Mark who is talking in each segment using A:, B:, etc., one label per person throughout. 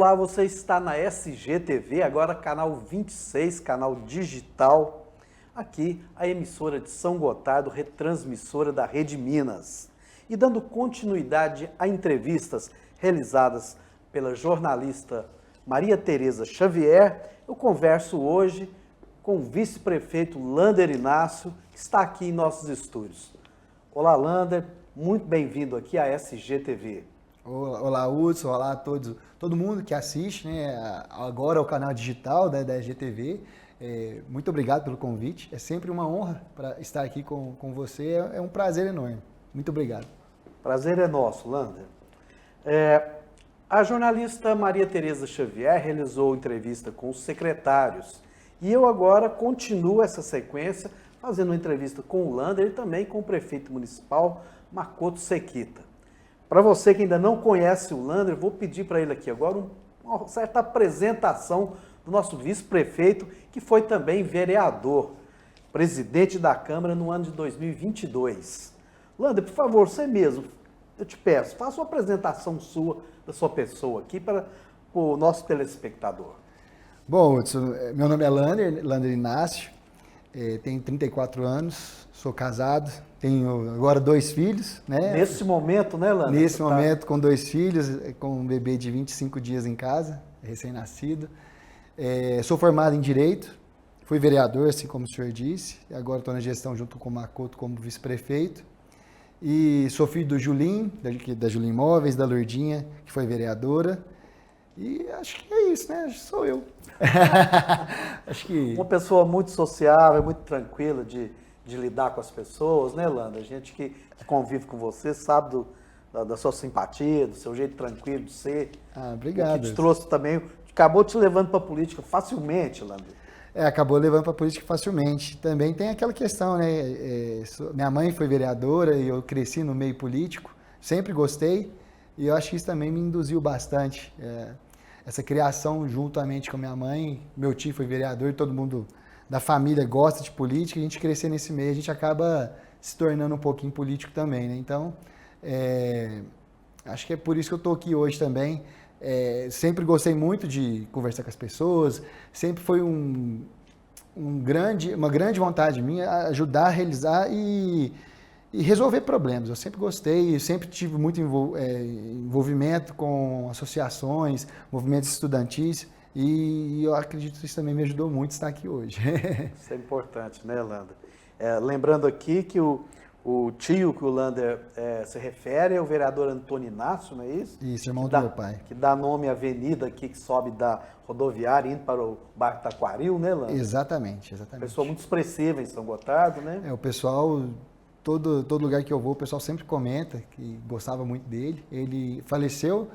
A: Olá, você está na SGTV, agora canal 26, canal digital. Aqui, a emissora de São Gotardo, retransmissora da Rede Minas. E dando continuidade a entrevistas realizadas pela jornalista Maria Tereza Xavier, eu converso hoje com o vice-prefeito Lander Inácio, que está aqui em nossos estúdios. Olá, Lander, muito bem-vindo aqui à SGTV.
B: Olá, Hudson, olá a todos, todo mundo que assiste, né, agora ao canal digital da SGTV. Muito obrigado pelo convite, é sempre uma honra para estar aqui com você, é um prazer enorme. Muito obrigado.
A: Prazer é nosso, Lander. A jornalista Maria Tereza Xavier realizou entrevista com os secretários e eu agora continuo essa sequência fazendo uma entrevista com o Lander e também com o prefeito municipal Makoto Sekita. Para você que ainda não conhece o Lander, vou pedir para ele aqui agora uma certa apresentação do nosso vice-prefeito, que foi também vereador, presidente da Câmara no ano de 2022. Lander, por favor, você mesmo, eu te peço, faça uma apresentação sua, da sua pessoa aqui para o nosso telespectador.
B: Bom, Hudson, meu nome é Lander Inácio, tenho 34 anos, sou casado, tenho agora 2 filhos, né?
A: Nesse momento, né, Lander?
B: Nesse momento, com 2 filhos, com um bebê de 25 dias em casa, recém-nascido. Sou formado em Direito, fui vereador, assim como o senhor disse, agora estou na gestão junto com o Makoto como vice-prefeito. E sou filho do Julim, da Julim Imóveis, da Lourdinha, que foi vereadora. E acho que é isso, né? Sou eu. Acho que...
A: Uma pessoa muito sociável, muito tranquila de lidar com as pessoas, né, Lander? A gente que convive com você sabe da sua simpatia, do seu jeito tranquilo de ser.
B: Obrigado.
A: Que te trouxe também, acabou te levando para a política facilmente, Lander.
B: Acabou levando para a política facilmente. Também tem aquela questão, né? Minha mãe foi vereadora e eu cresci no meio político, sempre gostei. E eu acho que isso também me induziu bastante. Essa criação juntamente com minha mãe, meu tio foi vereador e todo mundo da família gosta de política, a gente crescer nesse meio, a gente acaba se tornando um pouquinho político também, né? Então, acho que é por isso que eu estou aqui hoje também. Sempre gostei muito de conversar com as pessoas, sempre foi uma grande vontade minha ajudar a realizar e resolver problemas. Eu sempre gostei, sempre tive muito envolvimento com associações, movimentos estudantis, e eu acredito que isso também me ajudou muito a estar aqui hoje.
A: Isso é importante, né, Lander? Lembrando aqui que o tio que o Lander se refere é o vereador Antônio Inácio, não é isso?
B: Isso, irmão do meu pai.
A: Que dá nome à avenida aqui que sobe da rodoviária indo para o bairro Taquaril, né, Lander?
B: Exatamente.
A: Pessoa muito expressiva em São Gotardo, né?
B: O pessoal... Todo lugar que eu vou, o pessoal sempre comenta que gostava muito dele. Ele faleceu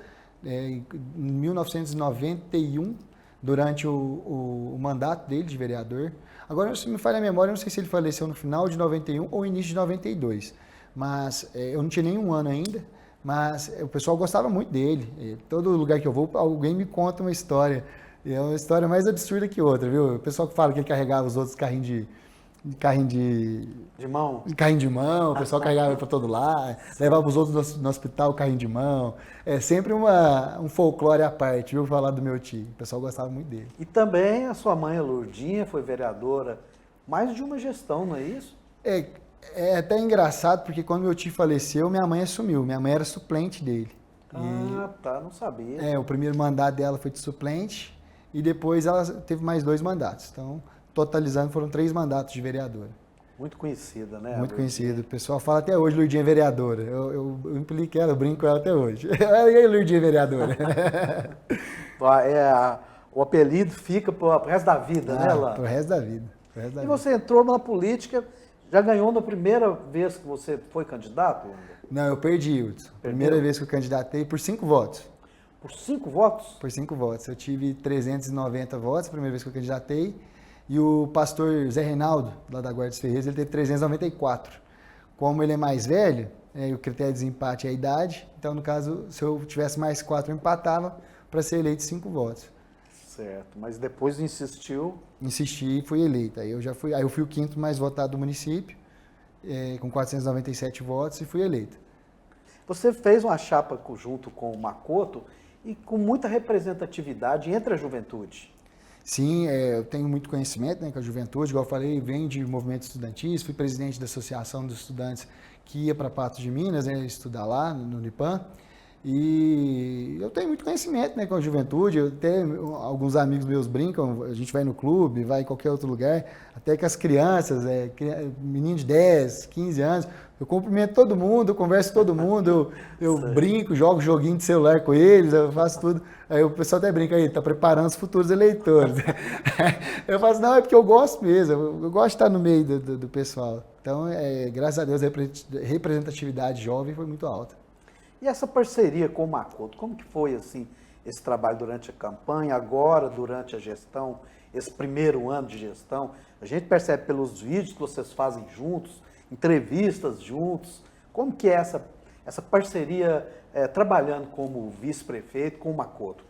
B: em 1991, durante o mandato dele de vereador. Agora, se me falha a memória, eu não sei se ele faleceu no final de 91 ou início de 92. Mas eu não tinha nenhum ano ainda, mas o pessoal gostava muito dele. Todo lugar que eu vou, alguém me conta uma história. E é uma história mais absurda que outra, viu? O pessoal que fala que ele carregava os outros carrinho de mão, o pessoal carregava para todo lado, levava os outros no hospital, carrinho de mão. É sempre um folclore à parte, viu, falar do meu tio. O pessoal gostava muito dele.
A: E também a sua mãe, a Lourdinha, foi vereadora mais de uma gestão, não é isso?
B: É até engraçado, porque quando meu tio faleceu, minha mãe assumiu. Minha mãe era suplente dele.
A: Não sabia.
B: O primeiro mandato dela foi de suplente e depois ela teve mais 2 mandatos. Então, totalizando, foram 3 mandatos de vereadora.
A: Muito conhecida, né?
B: Muito conhecida. O pessoal fala até hoje, Lourdinha vereadora. Eu implico ela, eu brinco com ela até hoje. E aí, Lourdinha vereadora.
A: O apelido fica pro resto da vida, né, Lá?
B: Pro resto da vida.
A: E você entrou na política, já ganhou na primeira vez que você foi candidato?
B: Não, eu perdi, Hudson. Primeira vez que eu candidatei por 5 votos.
A: Por 5 votos?
B: Por 5 votos. Eu tive 390 votos, a primeira vez que eu candidatei. E o pastor Zé Reinaldo, lá da Guarda dos Ferreiros, ele teve 394. Como ele é mais velho, o critério de desempate é a idade, então, no caso, se eu tivesse mais 4, eu empatava para ser eleito 5 votos.
A: Certo, mas depois insistiu?
B: Insisti e fui eleito. Aí eu fui o 5º mais votado do município, com 497 votos, e fui eleito.
A: Você fez uma chapa junto com o Makoto e com muita representatividade entre a juventude.
B: Sim, eu tenho muito conhecimento, né, com a juventude, igual eu falei, venho de movimentos estudantis, fui presidente da Associação dos Estudantes que ia para Patos de Minas, né, estudar lá no Unipan, e eu tenho muito conhecimento, né, com a juventude, até alguns amigos meus brincam, a gente vai no clube, vai em qualquer outro lugar, até com as crianças, menino de 10, 15 anos, eu cumprimento todo mundo, eu converso com todo mundo, eu brinco, jogo joguinho de celular com eles, eu faço tudo. Aí o pessoal até brinca aí, tá preparando os futuros eleitores. Eu faço, não, é porque eu gosto mesmo, eu gosto de estar no meio do pessoal. Então, graças a Deus, a representatividade jovem foi muito alta.
A: E essa parceria com o Macoto, como que foi assim esse trabalho durante a campanha, agora durante a gestão, esse primeiro ano de gestão? A gente percebe pelos vídeos que vocês fazem juntos, entrevistas juntos, como que é essa parceria trabalhando como vice-prefeito com o Macoto?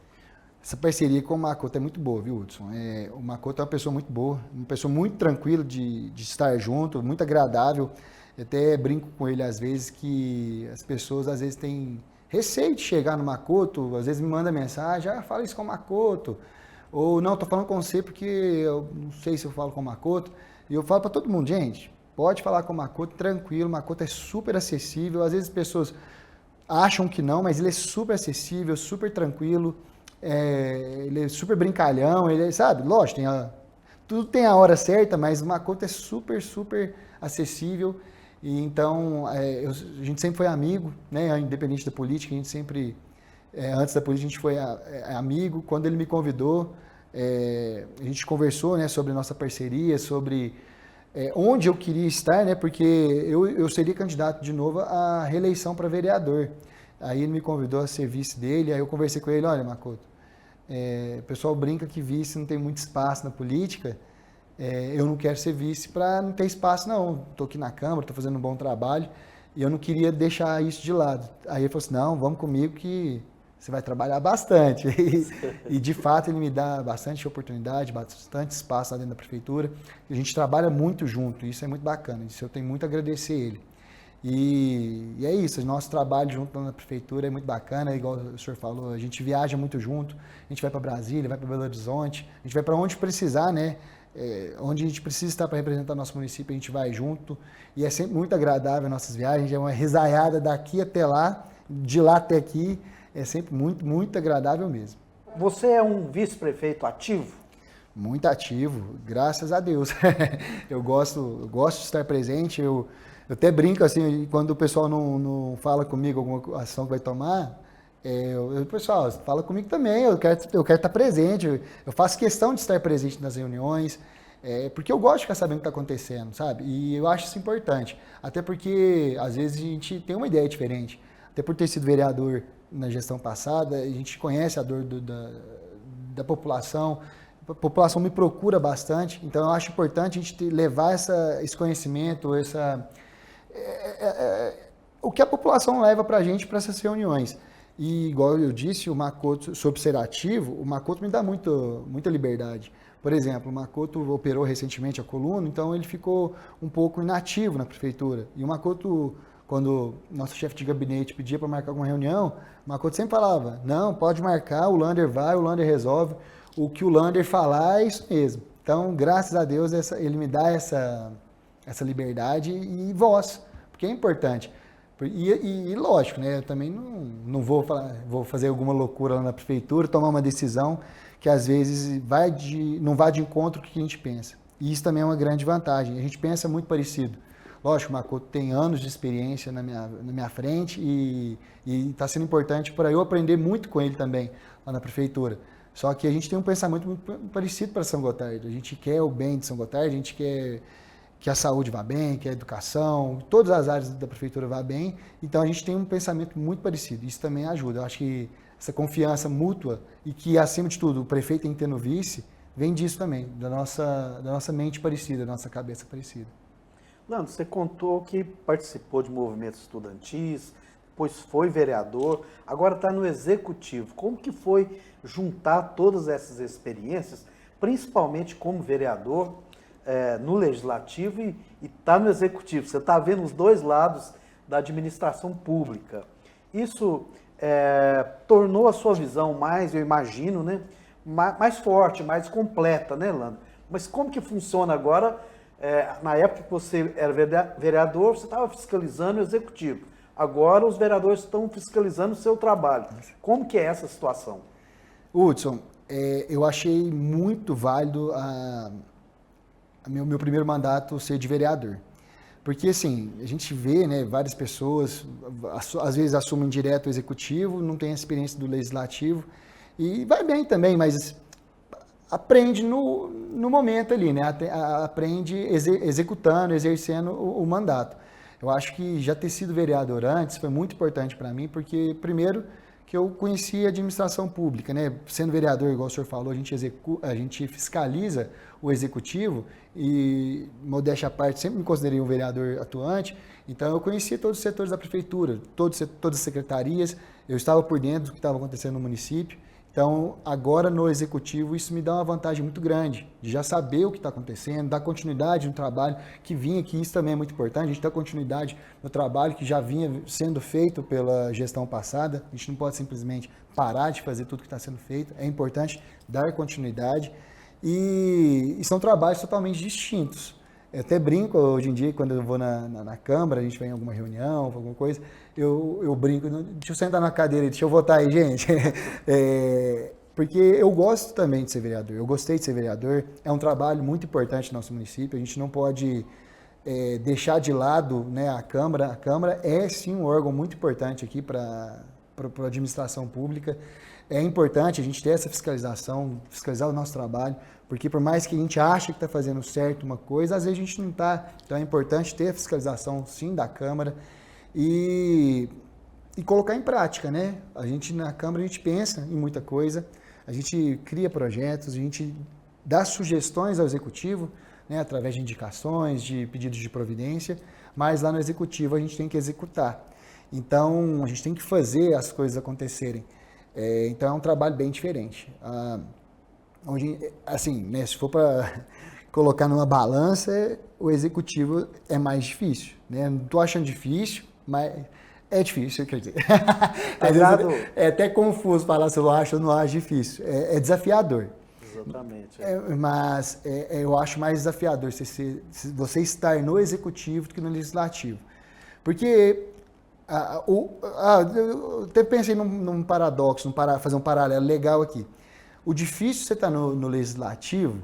B: Essa parceria com o Macoto é muito boa, viu, Hudson? O Macoto é uma pessoa muito boa, uma pessoa muito tranquila de estar junto, muito agradável. Eu até brinco com ele às vezes que as pessoas às vezes têm receio de chegar no Macoto, às vezes me manda mensagem, fala isso com o Macoto, ou não, tô falando com você porque eu não sei se eu falo com o Macoto. E eu falo para todo mundo, gente, pode falar com o Macoto, tranquilo, o Macoto é super acessível, às vezes as pessoas acham que não, mas ele é super acessível, super tranquilo, ele é super brincalhão, ele sabe, lógico, tudo tem a hora certa, mas o Macoto é super, super acessível, e então a gente sempre foi amigo, né, independente da política, a gente sempre, antes da política a gente foi amigo. Quando ele me convidou, a gente conversou, né, sobre nossa parceria, sobre onde eu queria estar, né, porque eu seria candidato de novo à reeleição para vereador. Aí ele me convidou a ser vice dele, aí eu conversei com ele, olha, Macoto, o pessoal brinca que vice não tem muito espaço na política, eu não quero ser vice para não ter espaço não, estou aqui na Câmara, estou fazendo um bom trabalho, e eu não queria deixar isso de lado. Aí ele falou assim, não, vamos comigo que você vai trabalhar bastante. E de fato ele me dá bastante oportunidade, bastante espaço lá dentro da prefeitura. A gente trabalha muito junto, isso é muito bacana, isso eu tenho muito a agradecer a ele. E é isso, o nosso trabalho junto na prefeitura é muito bacana, igual o senhor falou, a gente viaja muito junto, a gente vai para Brasília, vai para Belo Horizonte, a gente vai para onde precisar, né? Onde a gente precisa estar para representar nosso município, a gente vai junto, e é sempre muito agradável nossas viagens, é uma risaiada daqui até lá, de lá até aqui, é sempre muito, muito agradável mesmo.
A: Você é um vice-prefeito ativo?
B: Muito ativo, graças a Deus. Eu gosto de estar presente, eu até brinco assim, quando o pessoal não fala comigo alguma ação que vai tomar, pessoal, fala comigo também, eu quero estar presente, eu faço questão de estar presente nas reuniões, porque eu gosto de ficar sabendo o que está acontecendo, sabe? E eu acho isso importante, até porque às vezes a gente tem uma ideia diferente, até por ter sido vereador na gestão passada, a gente conhece a dor da população, a população me procura bastante, então eu acho importante a gente levar esse conhecimento, o que a população leva para a gente para essas reuniões. E igual eu disse, o Macoto, sobre ser ativo, o Macoto me dá muita liberdade. Por exemplo, o Macoto operou recentemente a coluna, então ele ficou um pouco inativo na prefeitura. E o Macoto, quando nosso chefe de gabinete pedia para marcar alguma reunião, o Macoto sempre falava, não, pode marcar, o Lander vai, o Lander resolve, o que o Lander falar é isso mesmo. Então, graças a Deus, ele me dá essa liberdade e voz, porque é importante. E lógico, né? Eu também não vou fazer alguma loucura lá na prefeitura, tomar uma decisão que às vezes não vai de encontro com o que a gente pensa. E isso também é uma grande vantagem. A gente pensa muito parecido. Lógico, o Macoto tem anos de experiência na minha frente e está sendo importante para eu aprender muito com ele também lá na prefeitura. Só que a gente tem um pensamento muito parecido para São Gotardo. A gente quer o bem de São Gotardo, a gente quer que a saúde vá bem, que a educação, todas as áreas da prefeitura vá bem. Então a gente tem um pensamento muito parecido. Isso também ajuda. Eu acho que essa confiança mútua e que, acima de tudo, o prefeito tem que ter no vice, vem disso também, da nossa mente parecida, da nossa cabeça parecida.
A: Leandro, você contou que participou de movimentos estudantis, depois foi vereador, agora está no executivo. Como que foi juntar todas essas experiências, principalmente como vereador, no legislativo e está no executivo? Você está vendo os dois lados da administração pública. Isso tornou a sua visão mais, eu imagino, né, mais forte, mais completa, né, Lando? Mas como que funciona agora? Na época que você era vereador, você estava fiscalizando o executivo. Agora os vereadores estão fiscalizando o seu trabalho. Como que é essa situação?
B: Hudson, eu achei muito válido meu primeiro mandato ser de vereador. Porque, assim, a gente vê, né, várias pessoas, às vezes assumem direto o executivo, não tem a experiência do legislativo, e vai bem também, mas aprende no momento ali, né? Aprende executando, exercendo o mandato. Eu acho que já ter sido vereador antes foi muito importante para mim, porque, primeiro, que eu conheci a administração pública, né? Sendo vereador, igual o senhor falou, a gente fiscaliza o executivo e, modéstia à parte, sempre me considerei um vereador atuante, então eu conhecia todos os setores da prefeitura, todas as secretarias, eu estava por dentro do que estava acontecendo no município. Então, agora no executivo, isso me dá uma vantagem muito grande, de já saber o que está acontecendo, dar continuidade no trabalho que vinha, que isso também é muito importante, a gente dá continuidade no trabalho que já vinha sendo feito pela gestão passada, a gente não pode simplesmente parar de fazer tudo que está sendo feito, é importante dar continuidade e são trabalhos totalmente distintos. Eu até brinco hoje em dia, quando eu vou na Câmara, a gente vai em alguma reunião, alguma coisa, eu brinco, deixa eu sentar na cadeira, deixa eu votar aí, gente. Porque eu gosto também de ser vereador, eu gostei de ser vereador, é um trabalho muito importante no nosso município, a gente não pode deixar de lado, né, a Câmara. A Câmara é sim um órgão muito importante aqui para a administração pública. É importante a gente ter essa fiscalização, fiscalizar o nosso trabalho, porque por mais que a gente ache que está fazendo certo uma coisa, às vezes a gente não está. Então é importante ter a fiscalização, sim, da Câmara e colocar em prática, né? Na Câmara a gente pensa em muita coisa, a gente cria projetos, a gente dá sugestões ao Executivo, né, através de indicações, de pedidos de providência, mas lá no Executivo a gente tem que executar. Então a gente tem que fazer as coisas acontecerem. Então é um trabalho bem diferente. Assim, né, se for para colocar numa balança, o executivo é mais difícil. Né? Não estou achando difícil, mas é difícil, quer dizer. É até confuso falar se eu acho ou não acho difícil. É desafiador.
A: Exatamente.
B: Mas eu acho mais desafiador você estar no executivo do que no legislativo. Porque eu até pensei num paradoxo, fazer um paralelo legal aqui. O difícil de você estar no legislativo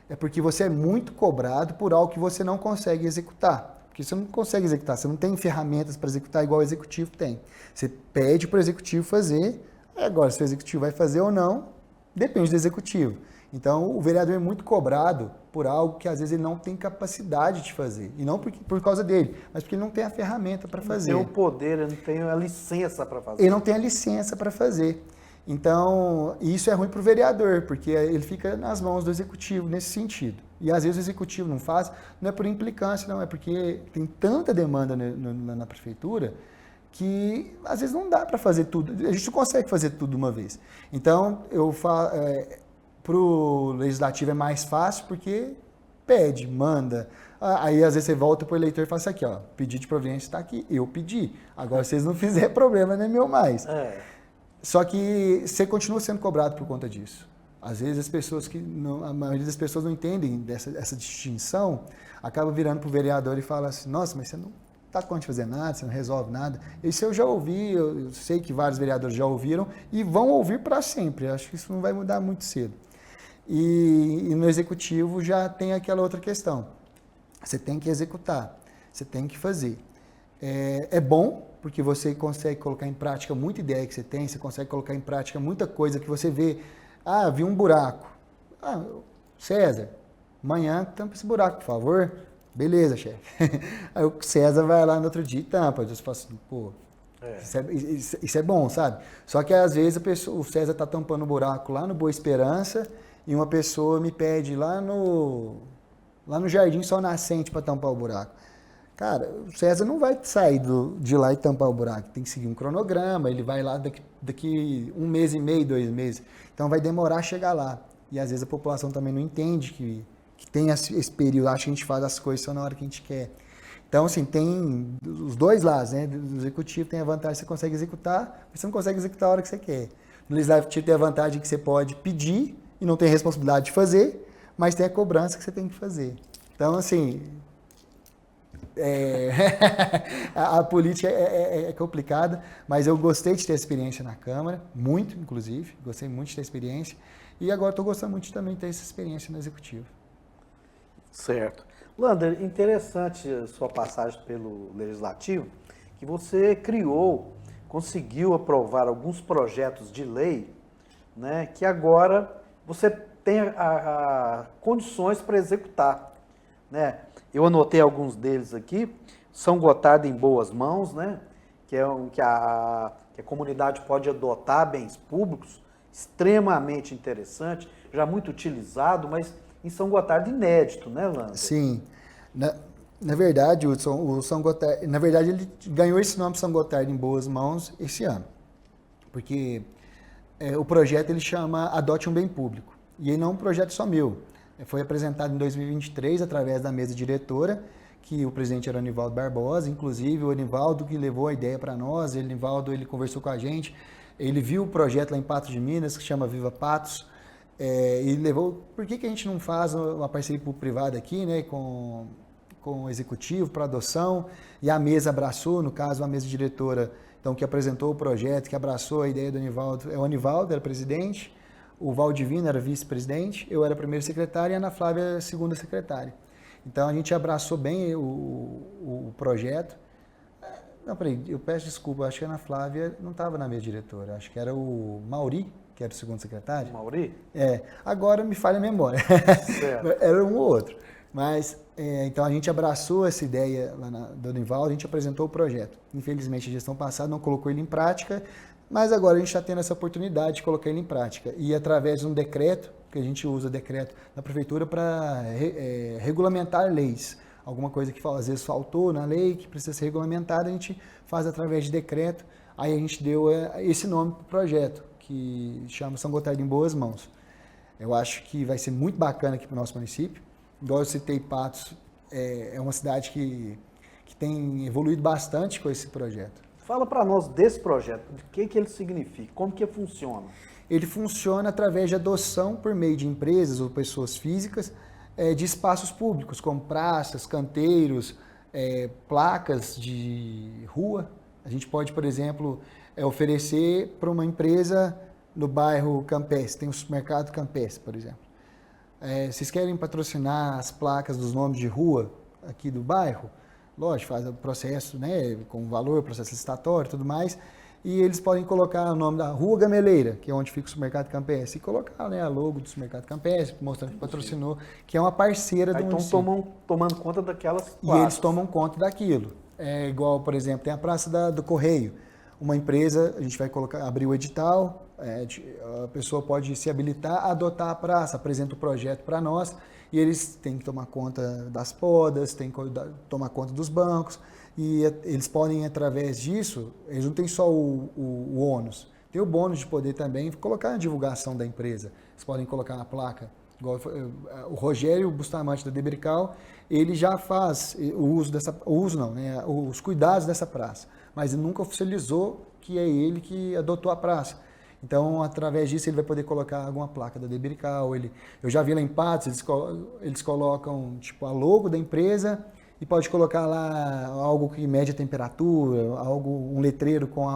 B: é porque você é muito cobrado por algo que você não consegue executar. Porque você não consegue executar, você não tem ferramentas para executar igual o executivo tem. Você pede para o executivo fazer, agora se o executivo vai fazer ou não, depende do executivo. Então o vereador é muito cobrado por algo que às vezes ele não tem capacidade de fazer. E não por causa dele, mas porque ele não tem a ferramenta para fazer.
A: Ele não tem o poder, ele não tem a licença para fazer.
B: Ele não tem a licença para fazer. Então, isso é ruim para o vereador, porque ele fica nas mãos do executivo nesse sentido. E às vezes o executivo não faz, não é por implicância, não, é porque tem tanta demanda na prefeitura que às vezes não dá para fazer tudo, a gente não consegue fazer tudo de uma vez. Então, para o legislativo é mais fácil porque pede, manda. Aí às vezes você volta para o eleitor e fala assim, aqui, ó, pedido de providência está aqui, eu pedi. Agora, se vocês não fizerem, problema não é meu mais. Só que você continua sendo cobrado por conta disso. Às vezes a maioria das pessoas não entendem essa distinção, acaba virando para o vereador e fala assim, nossa, mas você não está com de fazer nada, você não resolve nada. Isso eu já ouvi, eu sei que vários vereadores já ouviram e vão ouvir para sempre. Eu acho que isso não vai mudar muito cedo. E no executivo já tem aquela outra questão. Você tem que executar, você tem que fazer. É bom, porque você consegue colocar em prática muita ideia que você tem, você consegue colocar em prática muita coisa que você vê. Vi um buraco. César, amanhã tampa esse buraco, por favor. Beleza, chefe. Aí o César vai lá no outro dia e tampa. Eu falo assim, pô, isso é bom, sabe? Só que às vezes o César está tampando o buraco lá no Boa Esperança e uma pessoa me pede lá no Jardim Sol Nascente para tampar o buraco. Cara, o César não vai sair de lá e tampar o buraco, tem que seguir um cronograma, ele vai lá daqui 1 mês e meio, 2 meses, então vai demorar a chegar lá. E às vezes a população também não entende que tem esse período, acha que a gente faz as coisas só na hora que a gente quer. Então, assim, tem os dois lados, né? Do executivo tem a vantagem que você consegue executar, mas você não consegue executar a hora que você quer. No legislativo tem a vantagem que você pode pedir e não tem a responsabilidade de fazer, mas tem a cobrança que você tem que fazer. Então, assim, a política é complicada, mas eu gostei de ter experiência na Câmara, muito, inclusive, gostei muito de ter experiência, e agora estou gostando muito de também ter essa experiência no Executivo.
A: Certo. Lander, interessante a sua passagem pelo Legislativo, que você conseguiu aprovar alguns projetos de lei, né, que agora você tem condições para executar, né? Eu anotei alguns deles aqui. São Gotardo em boas mãos, né? Que é que a comunidade pode adotar bens públicos, extremamente interessante, já muito utilizado, mas em São Gotardo inédito, né, Lander?
B: Sim. Na verdade, o São Gotardo, na verdade, ele ganhou esse nome São Gotardo em boas mãos esse ano. Porque o projeto ele chama Adote um Bem Público. E ele não é um projeto só meu. Foi apresentado em 2023 através da mesa diretora, que o presidente era o Anivaldo Barbosa, inclusive o Anivaldo que levou a ideia para nós, o Anivaldo ele conversou com a gente, ele viu o projeto lá em Patos de Minas, que chama Viva Patos, e levou, por que a gente não faz uma parceria público-privada aqui, né, com o executivo para adoção, e a mesa abraçou, no caso a mesa diretora, então que apresentou o projeto, que abraçou a ideia do Anivaldo, o Anivaldo era presidente, o Valdivino era vice-presidente, eu era primeiro secretário e a Ana Flávia segunda secretária. Então a gente abraçou bem o projeto. Não, peraí, eu peço desculpa, acho que a Ana Flávia não estava na mesa diretora, acho que era o Mauri, que era o segundo secretário.
A: Mauri?
B: Agora me falha a memória. Era um ou outro. Mas, então a gente abraçou essa ideia lá do Anivaldo, a gente apresentou o projeto. Infelizmente a gestão passada não colocou ele em prática, mas agora a gente está tendo essa oportunidade de colocar ele em prática. E através de um decreto, que a gente usa decreto da prefeitura para regulamentar leis. Alguma coisa que às vezes faltou na lei, que precisa ser regulamentada, a gente faz através de decreto. Aí a gente deu esse nome para o projeto, que chama São Gotardo em Boas Mãos. Eu acho que vai ser muito bacana aqui para o nosso município. Igual eu citei, Patos é uma cidade que tem evoluído bastante com esse projeto.
A: Fala para nós desse projeto, o que ele significa, como que funciona?
B: Ele funciona através de adoção por meio de empresas ou pessoas físicas de espaços públicos, como praças, canteiros, placas de rua. A gente pode, por exemplo, oferecer para uma empresa no bairro Campestre, tem o supermercado Campestre, por exemplo. Vocês querem patrocinar as placas dos nomes de rua aqui do bairro? Lógico, faz o processo, né, com valor, processo licitatório e tudo mais, e eles podem colocar o nome da Rua Gameleira, que é onde fica o supermercado Campestre, e colocar, né, a logo do supermercado Campestre, mostrando que patrocinou, que é uma parceira do município.
A: Então tomando conta daquelas placas.
B: E eles tomam conta daquilo. É igual, por exemplo, tem a Praça do Correio. Uma empresa, a gente vai abrir o edital, a pessoa pode se habilitar a adotar a praça, apresenta o projeto para nós, e eles têm que tomar conta das podas, têm que tomar conta dos bancos, e eles podem, através disso, eles não têm só o ônus, tem o bônus de poder também colocar na divulgação da empresa. Eles podem colocar na placa, igual o Rogério Bustamante da Debrical, ele já faz os cuidados dessa praça, mas ele nunca oficializou que é ele que adotou a praça. Então, através disso, ele vai poder colocar alguma placa da Debrical. Eu já vi lá em Patos, eles colocam tipo, a logo da empresa e pode colocar lá algo que mede a temperatura, um letreiro com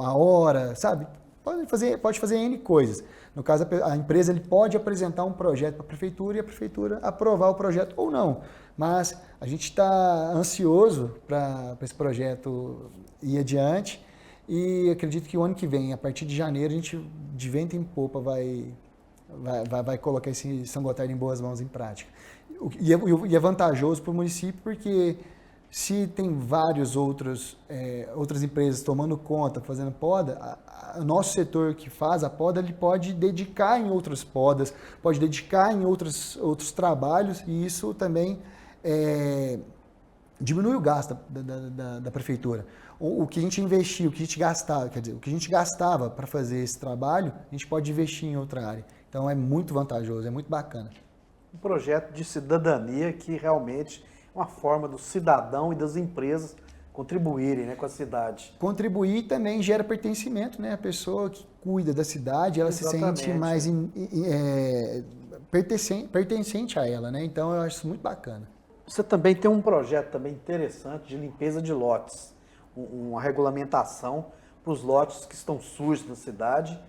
B: a hora, sabe? Pode fazer N coisas. No caso, a empresa ele pode apresentar um projeto para a prefeitura e a prefeitura aprovar o projeto ou não. Mas a gente está ansioso para esse projeto ir adiante. E acredito que o ano que vem, a partir de janeiro, a gente, de vento em popa, vai colocar esse São Gotardo em boas mãos em prática. E é vantajoso para o município porque se tem várias outras empresas tomando conta, fazendo poda, o nosso setor que faz a poda, ele pode dedicar em outras podas, pode dedicar em outros trabalhos, e isso também diminui o gasto da prefeitura. O que a gente investiu, o que a gente gastava, quer dizer, o que a gente gastava para fazer esse trabalho, a gente pode investir em outra área. Então é muito vantajoso, é muito bacana.
A: Um projeto de cidadania que realmente é uma forma do cidadão e das empresas contribuírem, né, com a cidade.
B: Contribuir também gera pertencimento, né? A pessoa que cuida da cidade, ela
A: Exatamente.
B: se sente mais pertencente a ela, né? Então eu acho isso muito bacana.
A: Você também tem um projeto também interessante de limpeza de lotes, uma regulamentação para os lotes que estão sujos na cidade.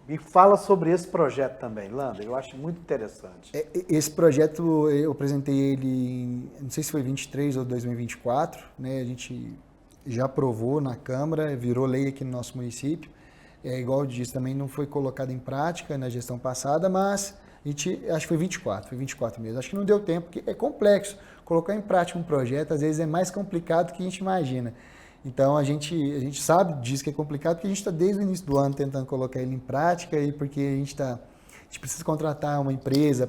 A: Me fala sobre esse projeto também, Lander, eu acho muito interessante.
B: Esse projeto eu apresentei ele, não sei se foi 23 ou 2024, né? A gente já aprovou na Câmara, virou lei aqui no nosso município. Igual eu disse, também não foi colocado em prática na gestão passada, mas a gente, acho que foi 24 mesmo. Acho que não deu tempo, porque é complexo. Colocar em prática um projeto, às vezes, é mais complicado do que a gente imagina. Então, a gente sabe disso que é complicado, porque a gente está desde o início do ano tentando colocar ele em prática, e porque a gente precisa contratar uma empresa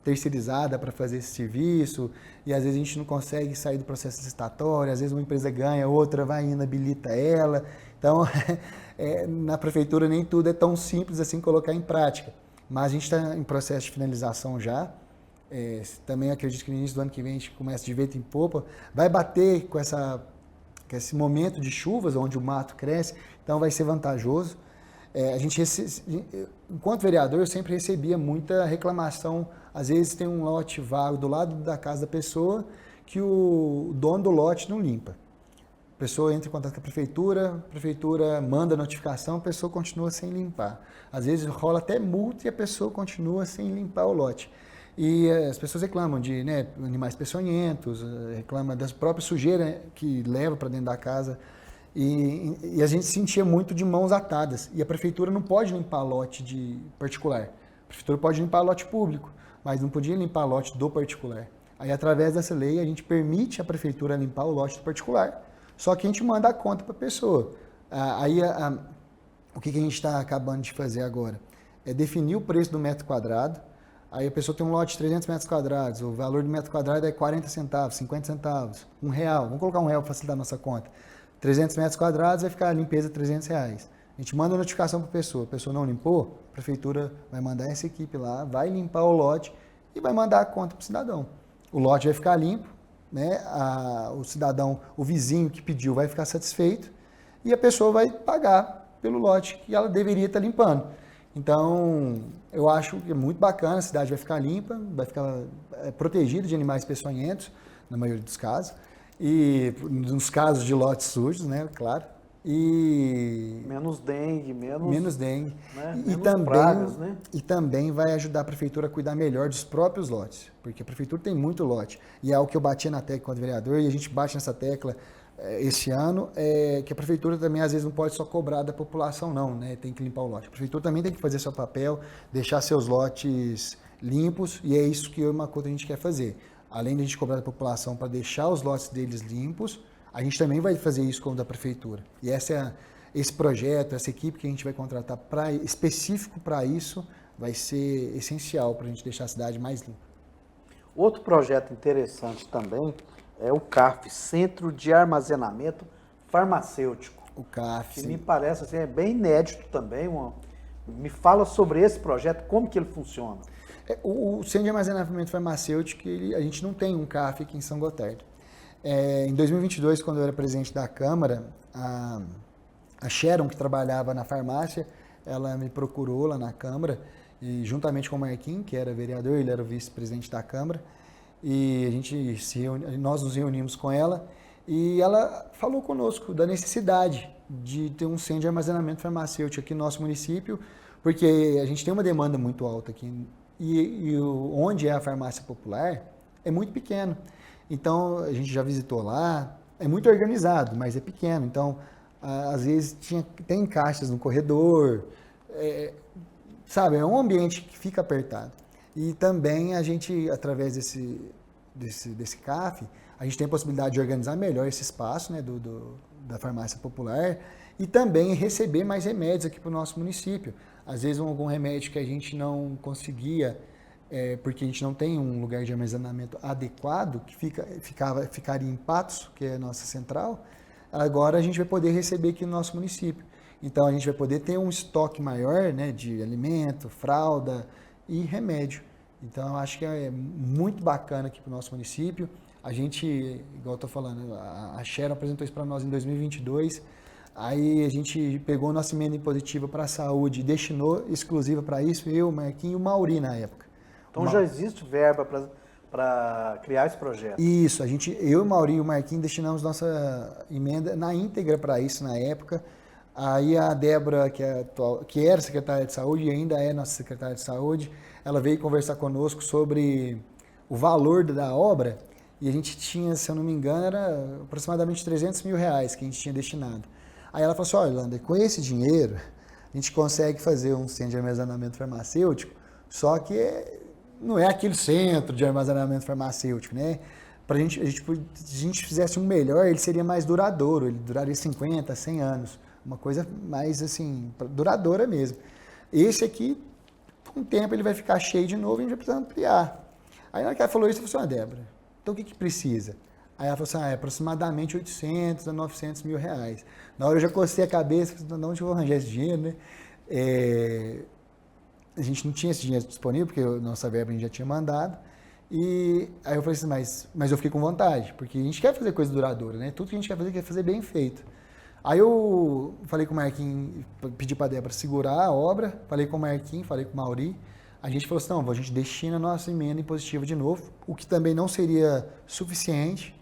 B: terceirizada para fazer esse serviço, e às vezes a gente não consegue sair do processo licitatório, às vezes uma empresa ganha, outra vai e inabilita ela. Então, na prefeitura nem tudo é tão simples assim colocar em prática. Mas a gente está em processo de finalização já. Também acredito que no início do ano que vem a gente começa de vento em popa. Vai bater com esse momento de chuvas, onde o mato cresce, então vai ser vantajoso. Enquanto vereador, eu sempre recebia muita reclamação. Às vezes tem um lote vago do lado da casa da pessoa que o dono do lote não limpa. A pessoa entra em contato com a prefeitura manda notificação, a pessoa continua sem limpar. Às vezes rola até multa e a pessoa continua sem limpar o lote. E as pessoas reclamam de, né, animais peçonhentos, reclamam das próprias sujeiras que leva para dentro da casa. E a gente sentia muito de mãos atadas. E a prefeitura não pode limpar lote de particular. A prefeitura pode limpar lote público, mas não podia limpar lote do particular. Aí, através dessa lei, a gente permite a prefeitura limpar o lote do particular. Só que a gente manda a conta para a pessoa. O que a gente está acabando de fazer agora? É definir o preço do metro quadrado. Aí a pessoa tem um lote de 300 metros quadrados, o valor do metro quadrado é 40 centavos, 50 centavos, R$1. Vamos colocar R$1 para facilitar a nossa conta. 300 metros quadrados vai ficar a limpeza de R$300. A gente manda a notificação para a pessoa não limpou, a prefeitura vai mandar essa equipe lá, vai limpar o lote e vai mandar a conta para o cidadão. O lote vai ficar limpo, né? O cidadão, o vizinho que pediu vai ficar satisfeito e a pessoa vai pagar pelo lote que ela deveria estar limpando. Então, eu acho que é muito bacana, a cidade vai ficar limpa, vai ficar protegida de animais peçonhentos, na maioria dos casos, e nos casos de lotes sujos, né, claro. E
A: menos dengue,
B: menos dengue.
A: Né?
B: E
A: menos
B: também,
A: pragas, né?
B: E também vai ajudar a prefeitura a cuidar melhor dos próprios lotes, porque a prefeitura tem muito lote. E é algo que eu bati na tecla quando vereador, e a gente bate nessa tecla esse ano, que a prefeitura também às vezes não pode só cobrar da população não, né? Tem que limpar o lote. A prefeitura também tem que fazer seu papel, deixar seus lotes limpos, e é isso que eu e o Makoto a gente quer fazer. Além de a gente cobrar da população para deixar os lotes deles limpos, a gente também vai fazer isso como da prefeitura. E esse projeto, essa equipe que a gente vai contratar específico para isso, vai ser essencial para a gente deixar a cidade mais limpa.
A: Outro projeto interessante também é o CAF, Centro de Armazenamento Farmacêutico.
B: O CAF,
A: que
B: sim.
A: me parece assim, é bem inédito também. Me fala sobre esse projeto, como que ele funciona.
B: O Centro de Armazenamento Farmacêutico, a gente não tem um CAF aqui em São Gotardo. Em 2022, quando eu era presidente da Câmara, a Sharon, que trabalhava na farmácia, ela me procurou lá na Câmara, e juntamente com o Marquinhos, que era vereador, ele era o vice-presidente da Câmara, e nós nos reunimos com ela, e ela falou conosco da necessidade de ter um centro de armazenamento farmacêutico aqui no nosso município, porque a gente tem uma demanda muito alta aqui, e onde é a farmácia popular é muito pequeno. Então, a gente já visitou lá, é muito organizado, mas é pequeno. Então, às vezes tem caixas no corredor, sabe, é um ambiente que fica apertado. E também a gente, através desse CAF, a gente tem a possibilidade de organizar melhor esse espaço, né, da farmácia popular e também receber mais remédios aqui para o nosso município. Às vezes algum remédio que a gente não conseguia, porque a gente não tem um lugar de armazenamento adequado, que ficaria em Patos, que é a nossa central, agora a gente vai poder receber aqui no nosso município. Então a gente vai poder ter um estoque maior, né, de alimento, fralda e remédio. Então eu acho que é muito bacana aqui para o nosso município. A gente, igual eu tô falando, a Sharon apresentou isso para nós em 2022, aí a gente pegou nossa emenda impositiva para a saúde e destinou exclusiva para isso, eu, o Marquinhos e o Mauri na época.
A: Então já existe verba para criar esse projeto.
B: Isso, eu, o Mauri e o Marquinhos destinamos nossa emenda na íntegra para isso na época. Aí a Débora, que era secretária de saúde e ainda é nossa secretária de saúde, ela veio conversar conosco sobre o valor da obra e a gente tinha, se eu não me engano, era aproximadamente 300 mil reais que a gente tinha destinado. Aí ela falou assim, olha, Lander, com esse dinheiro a gente consegue fazer um centro de armazenamento farmacêutico, só que não é aquele centro de armazenamento farmacêutico, né? Se a gente fizesse um melhor, ele seria mais duradouro, ele duraria 50, 100 anos. Uma coisa mais, assim, duradoura mesmo. Esse aqui, com o tempo, ele vai ficar cheio de novo e a gente vai precisar ampliar. Aí na hora que ela falou isso, eu falei assim, Débora, então o que precisa? Aí ela falou assim, é aproximadamente 800 a 900 mil reais. Na hora eu já cocei a cabeça, falei, de onde eu vou arranjar esse dinheiro, né? A gente não tinha esse dinheiro disponível, porque a nossa verba a gente já tinha mandado. E aí eu falei assim, mas eu fiquei com vontade, porque a gente quer fazer coisa duradoura, né? Tudo que a gente quer fazer bem feito. Aí eu falei com o Marquinhos, pedi para a Débora segurar a obra, falei com o Marquinhos, falei com o Mauri. A gente falou assim, não, a gente destina a nossa emenda impositiva de novo, o que também não seria suficiente.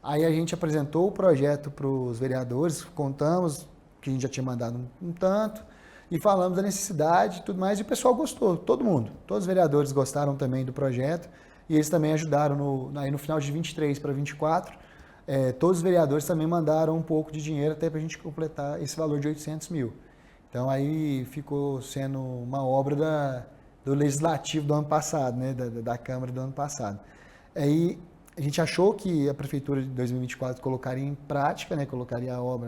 B: Aí a gente apresentou o projeto para os vereadores, contamos que a gente já tinha mandado um tanto, e falamos da necessidade e tudo mais, e o pessoal gostou, todo mundo. Todos os vereadores gostaram também do projeto, e eles também ajudaram no final de 23 para 24, todos os vereadores também mandaram um pouco de dinheiro até para a gente completar esse valor de 800 mil. Então aí ficou sendo uma obra do Legislativo do ano passado, né, da Câmara do ano passado. Aí a gente achou que a Prefeitura de 2024 colocaria em prática, né,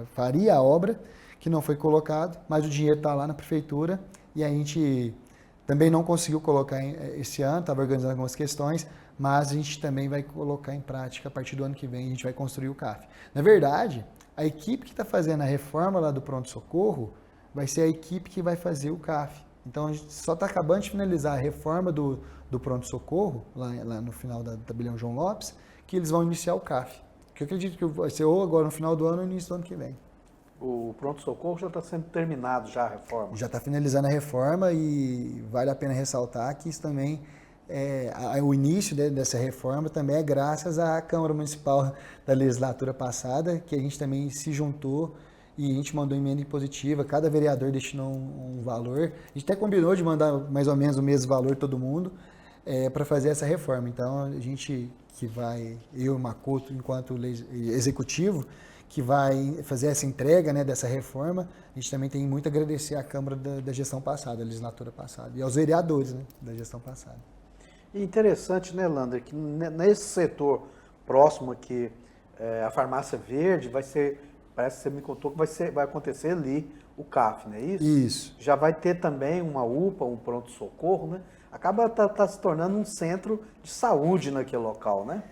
B: faria a obra, que não foi colocado, mas o dinheiro está lá na Prefeitura e a gente também não conseguiu colocar esse ano, estava organizando algumas questões, mas a gente também vai colocar em prática a partir do ano que vem, a gente vai construir o CAF. Na verdade, a equipe que está fazendo a reforma lá do pronto-socorro vai ser a equipe que vai fazer o CAF. Então, a gente só está acabando de finalizar a reforma do pronto-socorro, lá no final da Tabelião João Lopes, que eles vão iniciar o CAF. Que eu acredito que vai ser ou agora no final do ano ou no início do ano que vem.
A: O pronto-socorro já está sendo terminado, já a reforma?
B: Já está finalizando a reforma e vale a pena ressaltar que isso também, o início dessa reforma também é graças à Câmara Municipal da legislatura passada, que a gente também se juntou e a gente mandou emenda impositiva, cada vereador destinou um valor. A gente até combinou de mandar mais ou menos o mesmo valor todo mundo para fazer essa reforma. Então, a gente eu e o Makoto, enquanto executivo, que vai fazer essa entrega, né, dessa reforma, a gente também tem muito a agradecer à Câmara da gestão passada, da legislatura passada, e aos vereadores, né, da gestão passada.
A: E interessante, né, Lander, que nesse setor próximo aqui, a farmácia verde parece que você me contou que vai acontecer ali o CAF, não é isso?
B: Isso.
A: Já vai ter também uma UPA, um pronto-socorro, né? Acaba se tornando um centro de saúde naquele local, né?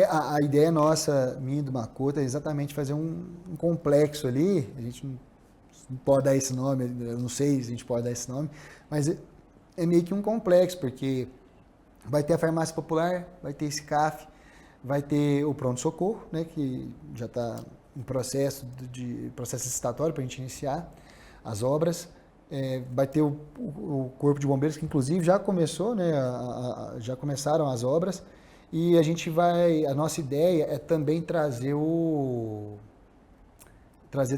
B: A ideia nossa, minha e do Makoto, é exatamente fazer um complexo ali, a gente não pode dar esse nome, eu não sei se a gente pode dar esse nome, mas é meio que um complexo, porque vai ter a farmácia popular, vai ter esse CAF, vai ter o pronto-socorro, né, que já está em processo licitatório para a gente iniciar as obras, vai ter o Corpo de Bombeiros, que inclusive já começou, né, já começaram as obras, e a nossa ideia é também trazer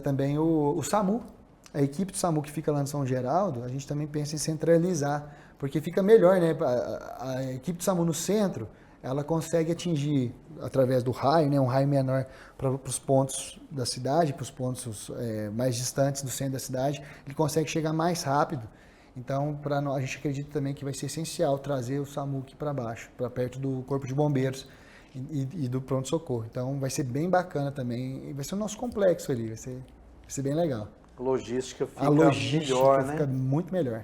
B: também o SAMU. A equipe do SAMU que fica lá no São Geraldo, a gente também pensa em centralizar, porque fica melhor, né? A equipe do SAMU no centro, ela consegue atingir, através do raio, né, um raio menor para os pontos da cidade, para os pontos mais distantes do centro da cidade, ele consegue chegar mais rápido. Então, a gente acredita também que vai ser essencial trazer o SAMU aqui para baixo, para perto do Corpo de Bombeiros e do pronto-socorro. Então, vai ser bem bacana também, e vai ser o nosso complexo ali, vai ser bem legal.
A: A logística fica
B: melhor,
A: né?
B: Fica muito melhor.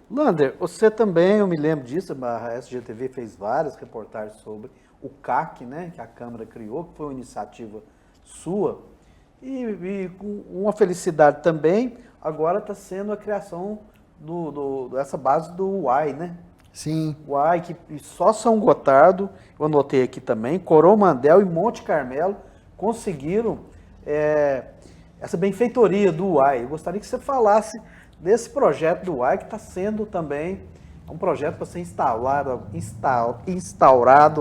A: Lander, você também, eu me lembro disso, a SGTV fez várias reportagens sobre o CAC, né, que a Câmara criou, que foi uma iniciativa sua, e com uma felicidade também, agora está sendo a criação dessa base do UAI, né?
B: Sim.
A: Uai, que só São Gotardo, eu anotei aqui também, Coromandel e Monte Carmelo conseguiram essa benfeitoria do Uai. Eu gostaria que você falasse desse projeto do Uai, que está sendo também um projeto para ser instaurado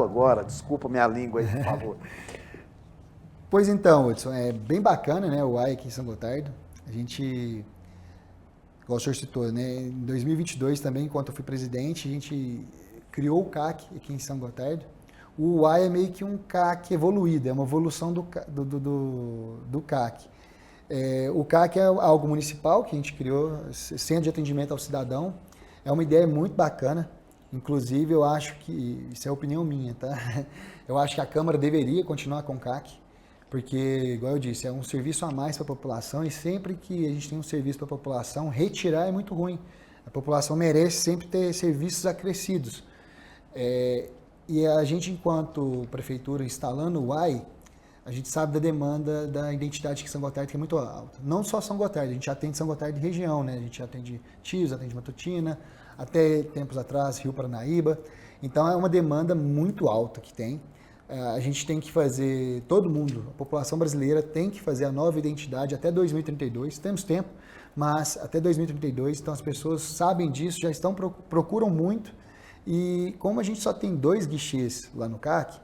A: agora. Desculpa minha língua aí, por favor.
B: Pois então, Hudson, é bem bacana, né, o UAI aqui em São Gotardo. A gente, igual o senhor citou, né, em 2022 também, enquanto eu fui presidente, a gente criou o CAC aqui em São Gotardo. O UAI é meio que um CAC evoluído, é uma evolução do CAC. O CAC é algo municipal que a gente criou, Centro de Atendimento ao Cidadão. É uma ideia muito bacana. Inclusive, eu acho que, isso é opinião minha, tá? Eu acho que a Câmara deveria continuar com o CAC, porque, igual eu disse, é um serviço a mais para a população e sempre que a gente tem um serviço para a população, retirar é muito ruim. A população merece sempre ter serviços acrescidos. E a gente, enquanto prefeitura, instalando o UAI, a gente sabe da demanda da identidade que São Gotardo que é muito alta. Não só São Gotardo, a gente atende São Gotardo de região, né? A gente atende Tios, atende Matutina, até tempos atrás Rio Paranaíba. Então é uma demanda muito alta que tem. A gente tem que fazer, todo mundo, a população brasileira tem que fazer a nova identidade até 2032. Temos tempo, mas até 2032, então as pessoas sabem disso, já estão procuram muito. E como a gente só tem 2 guichês lá no CAC,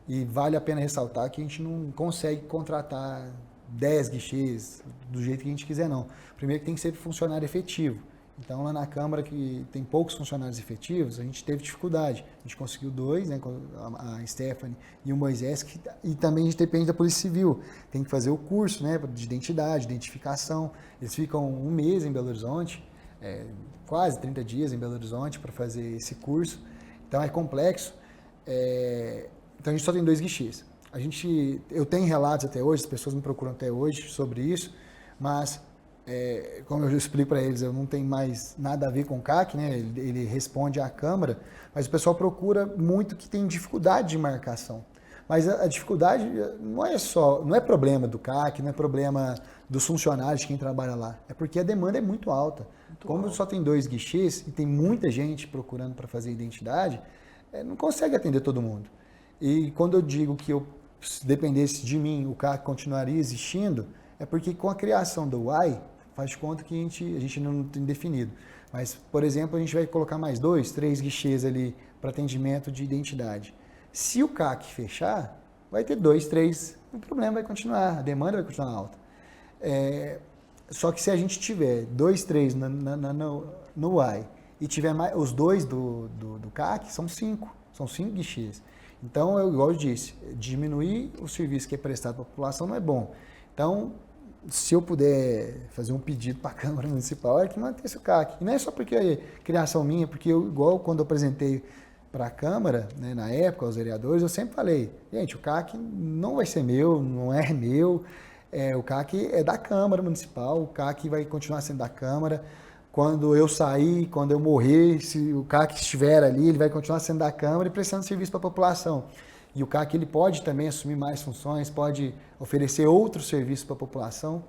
B: e vale a pena ressaltar que a gente não consegue contratar 10 guichês do jeito que a gente quiser, não. Primeiro que tem que ser funcionário efetivo. Então, lá na Câmara, que tem poucos funcionários efetivos, a gente teve dificuldade. A gente conseguiu 2, né, a Stephanie e o Moisés, e também a gente depende da Polícia Civil. Tem que fazer o curso, né, de identidade, identificação. Eles ficam 1 mês em Belo Horizonte, quase 30 dias em Belo Horizonte para fazer esse curso. Então, é complexo. Então, a gente só tem 2 guichês. Eu tenho relatos até hoje, as pessoas me procuram até hoje sobre isso, mas, como eu já explico para eles, eu não tenho mais nada a ver com o CAC, né? Ele responde à Câmara, mas o pessoal procura muito que tem dificuldade de marcação. Mas a dificuldade não é problema do CAC, não é problema dos funcionários de quem trabalha lá, é porque a demanda é muito alta. Como só tem 2 guichês e tem muita gente procurando para fazer identidade, não consegue atender todo mundo. E quando eu digo que se dependesse de mim, o CAC continuaria existindo, é porque com a criação do UAI, faz de conta que a gente não tem definido. Mas, por exemplo, a gente vai colocar mais 2, 3 guichês ali para atendimento de identidade. Se o CAC fechar, vai ter 2, 3, o problema vai continuar, a demanda vai continuar alta. Só que se a gente tiver 2, 3 no UAI e tiver mais, os 2 do CAC, são 5 guichês. Então, igual eu disse, diminuir o serviço que é prestado para a população não é bom. Então, se eu puder fazer um pedido para a Câmara Municipal, é que mantesse o CAC. E não é só porque é criação minha, porque igual quando eu apresentei para a Câmara, né, na época, aos vereadores, eu sempre falei, gente, o CAC não vai ser meu, não é meu, o CAC é da Câmara Municipal, o CAC vai continuar sendo da Câmara. Quando eu sair, quando eu morrer, se o CAC estiver ali, ele vai continuar sendo da Câmara e prestando serviço para a população. E o CAC ele pode também assumir mais funções, pode oferecer outros serviços para a população,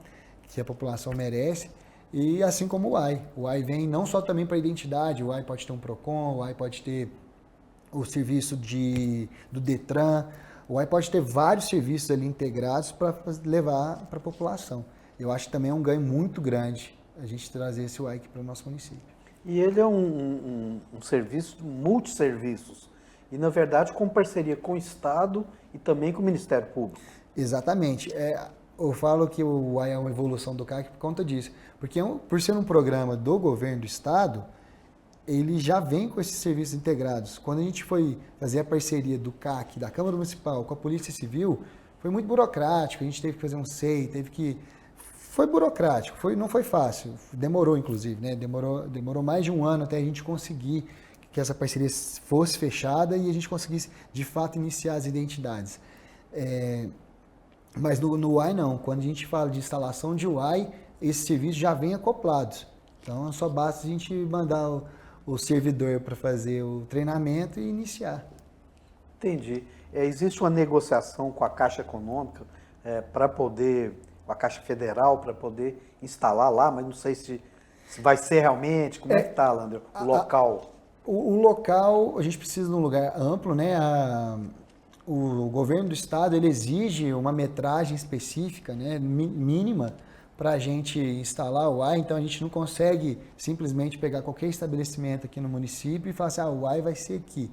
B: que a população merece, e assim como o UAI. O UAI vem não só também para a identidade, o UAI pode ter um PROCON, o UAI pode ter o serviço do DETRAN, o UAI pode ter vários serviços ali integrados para levar para a população. Eu acho que também é um ganho muito grande a gente trazer esse UAI aqui para o nosso município.
A: E ele é um serviço, multisserviços, e na verdade com parceria com o Estado e também com o Ministério Público.
B: Exatamente. Eu falo que o UAI é uma evolução do CAC por conta disso, porque por ser um programa do governo do Estado, ele já vem com esses serviços integrados. Quando a gente foi fazer a parceria do CAC, da Câmara Municipal com a Polícia Civil, foi muito burocrático, a gente teve que fazer um SEI, Foi burocrático, não foi fácil, demorou inclusive, né? Demorou mais de 1 ano até a gente conseguir que essa parceria fosse fechada e a gente conseguisse de fato iniciar as identidades. Mas no UAI não, quando a gente fala de instalação de UAI, esses serviços já vêm acoplados. Então só basta a gente mandar o servidor para fazer o treinamento e iniciar.
A: Entendi. Existe uma negociação com a Caixa Econômica para poder, a Caixa Federal, para poder instalar lá, mas não sei se vai ser realmente, como é que está, Landro, o local?
B: O local, a gente precisa de um lugar amplo, né? O governo do estado, ele exige uma metragem específica, né? Mínima, para a gente instalar o AI, então a gente não consegue simplesmente pegar qualquer estabelecimento aqui no município e falar assim, o AI vai ser aqui.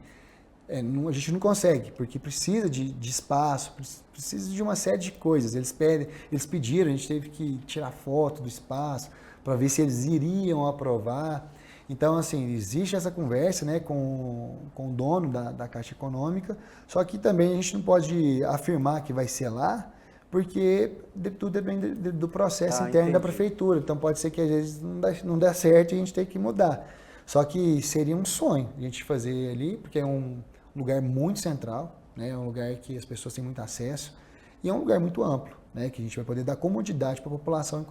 B: A gente não consegue, porque precisa de espaço, precisa de uma série de coisas. Eles pediram, a gente teve que tirar foto do espaço para ver se eles iriam aprovar. Então, assim, existe essa conversa, né, com o dono da Caixa Econômica, só que também a gente não pode afirmar que vai ser lá, porque tudo depende do processo interno da prefeitura. Então pode ser que às vezes não dê certo e a gente tem que mudar. Só que seria um sonho a gente fazer ali, porque é um lugar muito central, né? É um lugar que as pessoas têm muito acesso e é um lugar muito amplo, né? Que a gente vai poder dar comodidade para a população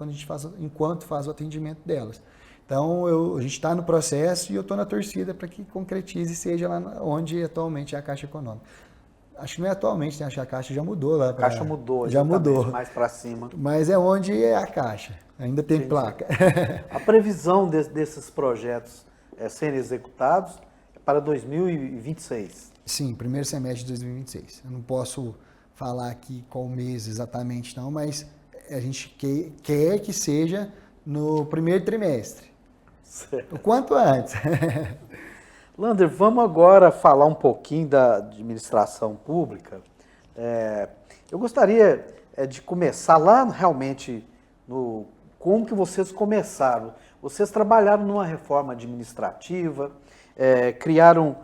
B: enquanto faz o atendimento delas. Então a gente está no processo e eu estou na torcida para que concretize e seja lá onde atualmente é a Caixa Econômica. Acho que não é atualmente, né? Acho que a Caixa já mudou lá.
A: A Caixa mudou,
B: já mudou.
A: Mais para cima.
B: Mas é onde é a Caixa. Ainda tem placa.
A: A previsão desses projetos serem executados é para 2026.
B: Sim, primeiro semestre de 2026. Eu não posso falar aqui qual mês exatamente não, mas a gente quer que seja no primeiro trimestre. Certo. O quanto antes.
A: Lander, vamos agora falar um pouquinho da administração pública. Eu gostaria de começar lá realmente como que vocês começaram. Vocês trabalharam numa reforma administrativa, criaram,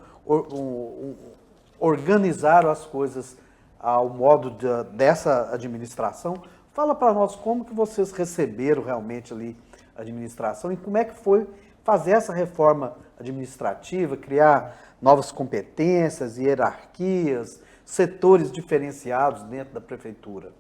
A: organizaram as coisas ao modo dessa administração. Fala para nós como que vocês receberam realmente ali a administração e como é que foi fazer essa reforma administrativa, criar novas competências, hierarquias, setores diferenciados dentro da prefeitura.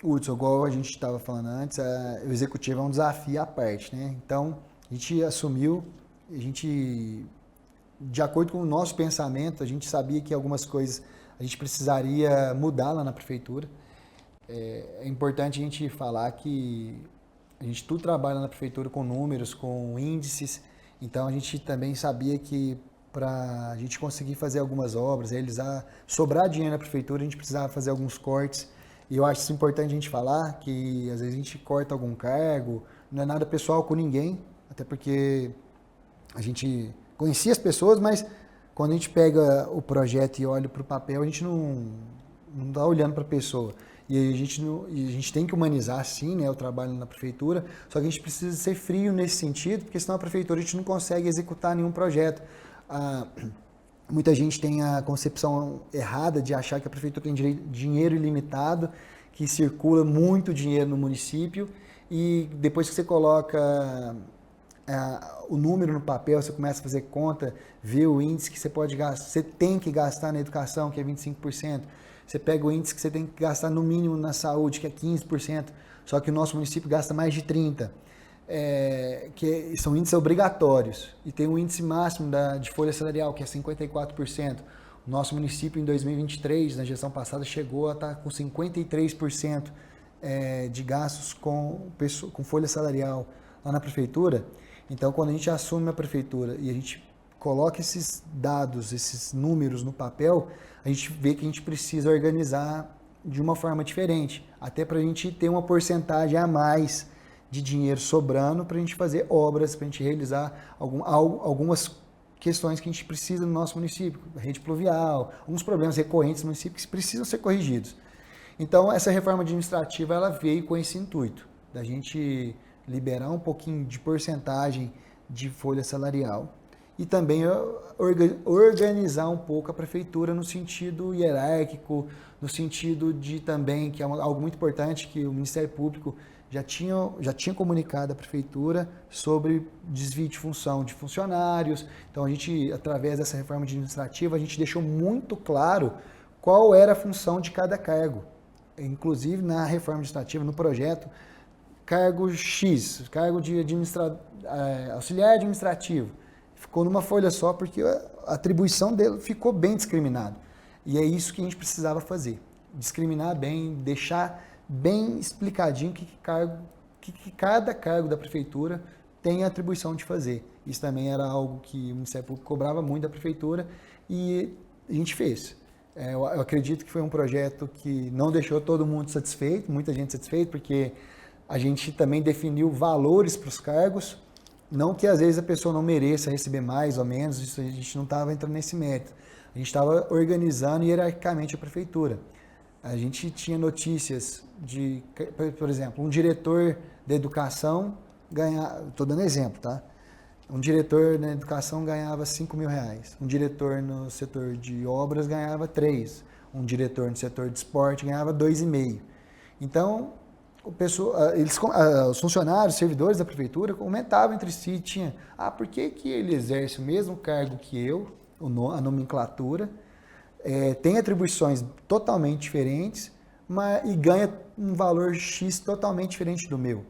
B: Hudson, igual a gente estava falando antes, o executivo é um desafio à parte, né? Então, a gente assumiu, de acordo com o nosso pensamento, a gente sabia que algumas coisas a gente precisaria mudar lá na prefeitura. É importante a gente falar que a gente tudo trabalha na prefeitura com números, com índices, então a gente também sabia que para a gente conseguir fazer algumas obras, sobrar dinheiro na prefeitura, a gente precisava fazer alguns cortes. E eu acho isso importante a gente falar, que às vezes a gente corta algum cargo, não é nada pessoal com ninguém, até porque a gente conhecia as pessoas, mas quando a gente pega o projeto e olha para o papel, a gente não está olhando para a pessoa. E a gente tem que humanizar, sim, né, o trabalho na prefeitura, só que a gente precisa ser frio nesse sentido, porque senão a prefeitura a gente não consegue executar nenhum projeto. Muita gente tem a concepção errada de achar que a prefeitura tem dinheiro ilimitado, que circula muito dinheiro no município, e depois que você coloca o número no papel, você começa a fazer conta, vê o índice que você tem que gastar na educação, que é 25%. Você pega o índice que você tem que gastar no mínimo na saúde, que é 15%, só que o nosso município gasta mais de 30%, que são índices obrigatórios. E tem um índice máximo de folha salarial, que é 54%. O nosso município, em 2023, na gestão passada, chegou a estar com 53% de gastos com folha salarial lá na prefeitura. Então, quando a gente assume a prefeitura e a gente coloca esses dados, esses números no papel, a gente vê que a gente precisa organizar de uma forma diferente, até para a gente ter uma porcentagem a mais de dinheiro sobrando para a gente fazer obras, para a gente realizar algumas questões que a gente precisa no nosso município, rede pluvial, alguns problemas recorrentes no município que precisam ser corrigidos. Então, essa reforma administrativa ela veio com esse intuito, da gente liberar um pouquinho de porcentagem de folha salarial e também organizar um pouco a prefeitura no sentido hierárquico, no sentido de também, que é algo muito importante, que o Ministério Público já tinha comunicado à prefeitura sobre desvio de função de funcionários. Então, a gente, através dessa reforma administrativa, a gente deixou muito claro qual era a função de cada cargo. Inclusive, na reforma administrativa, no projeto, cargo X, cargo de auxiliar administrativo, ficou numa folha só porque a atribuição dele ficou bem discriminada. E é isso que a gente precisava fazer, discriminar bem, deixar bem explicadinho que cada cargo da prefeitura tem a atribuição de fazer. Isso também era algo que o Ministério Público cobrava muito da Prefeitura e a gente fez. Eu acredito que foi um projeto que não deixou todo mundo satisfeito, muita gente satisfeita, porque a gente também definiu valores para os cargos, não que às vezes a pessoa não mereça receber mais ou menos, isso a gente não estava entrando nesse mérito. A gente estava organizando hierarquicamente a Prefeitura. A gente tinha notícias de, por exemplo, um diretor da educação ganhar, estou dando exemplo, tá? Um diretor na educação ganhava R$5.000, um diretor no setor de obras ganhava 3, um diretor no setor de esporte ganhava 2,5. Então, os funcionários, os servidores da prefeitura comentavam entre si, por que ele exerce o mesmo cargo que eu, a nomenclatura, tem atribuições totalmente diferentes, e ganha um valor X totalmente diferente do meu.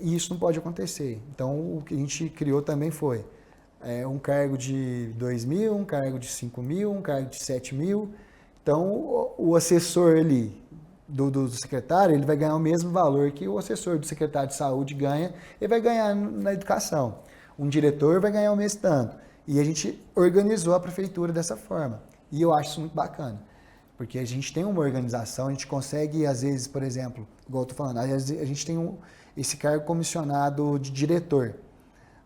B: E isso não pode acontecer. Então, o que a gente criou também foi um cargo de 2.000, um cargo de 5.000, um cargo de 7.000. Então, o assessor ali do secretário, ele vai ganhar o mesmo valor que o assessor do secretário de saúde ganha, ele vai ganhar na educação. Um diretor vai ganhar o mesmo tanto. E a gente organizou a prefeitura dessa forma. E eu acho isso muito bacana. Porque a gente tem uma organização, a gente consegue, às vezes, por exemplo, igual eu estou falando, a gente tem esse cargo comissionado de diretor,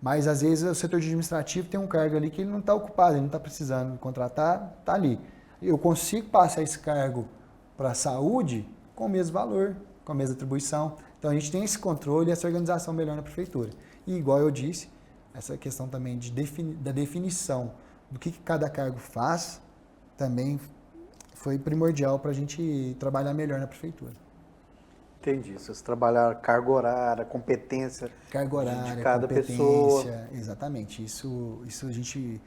B: mas às vezes o setor administrativo tem um cargo ali que ele não está ocupado, ele não está precisando contratar, está ali. Eu consigo passar esse cargo para a saúde com o mesmo valor, com a mesma atribuição. Então a gente tem esse controle e essa organização melhor na prefeitura. E igual eu disse, essa questão também da definição do que cada cargo faz, também foi primordial para a gente trabalhar melhor na prefeitura.
A: Entendi. Vocês trabalharam carga horária, competência
B: carga horária,
A: de cada pessoa.
B: Exatamente. Isso a gente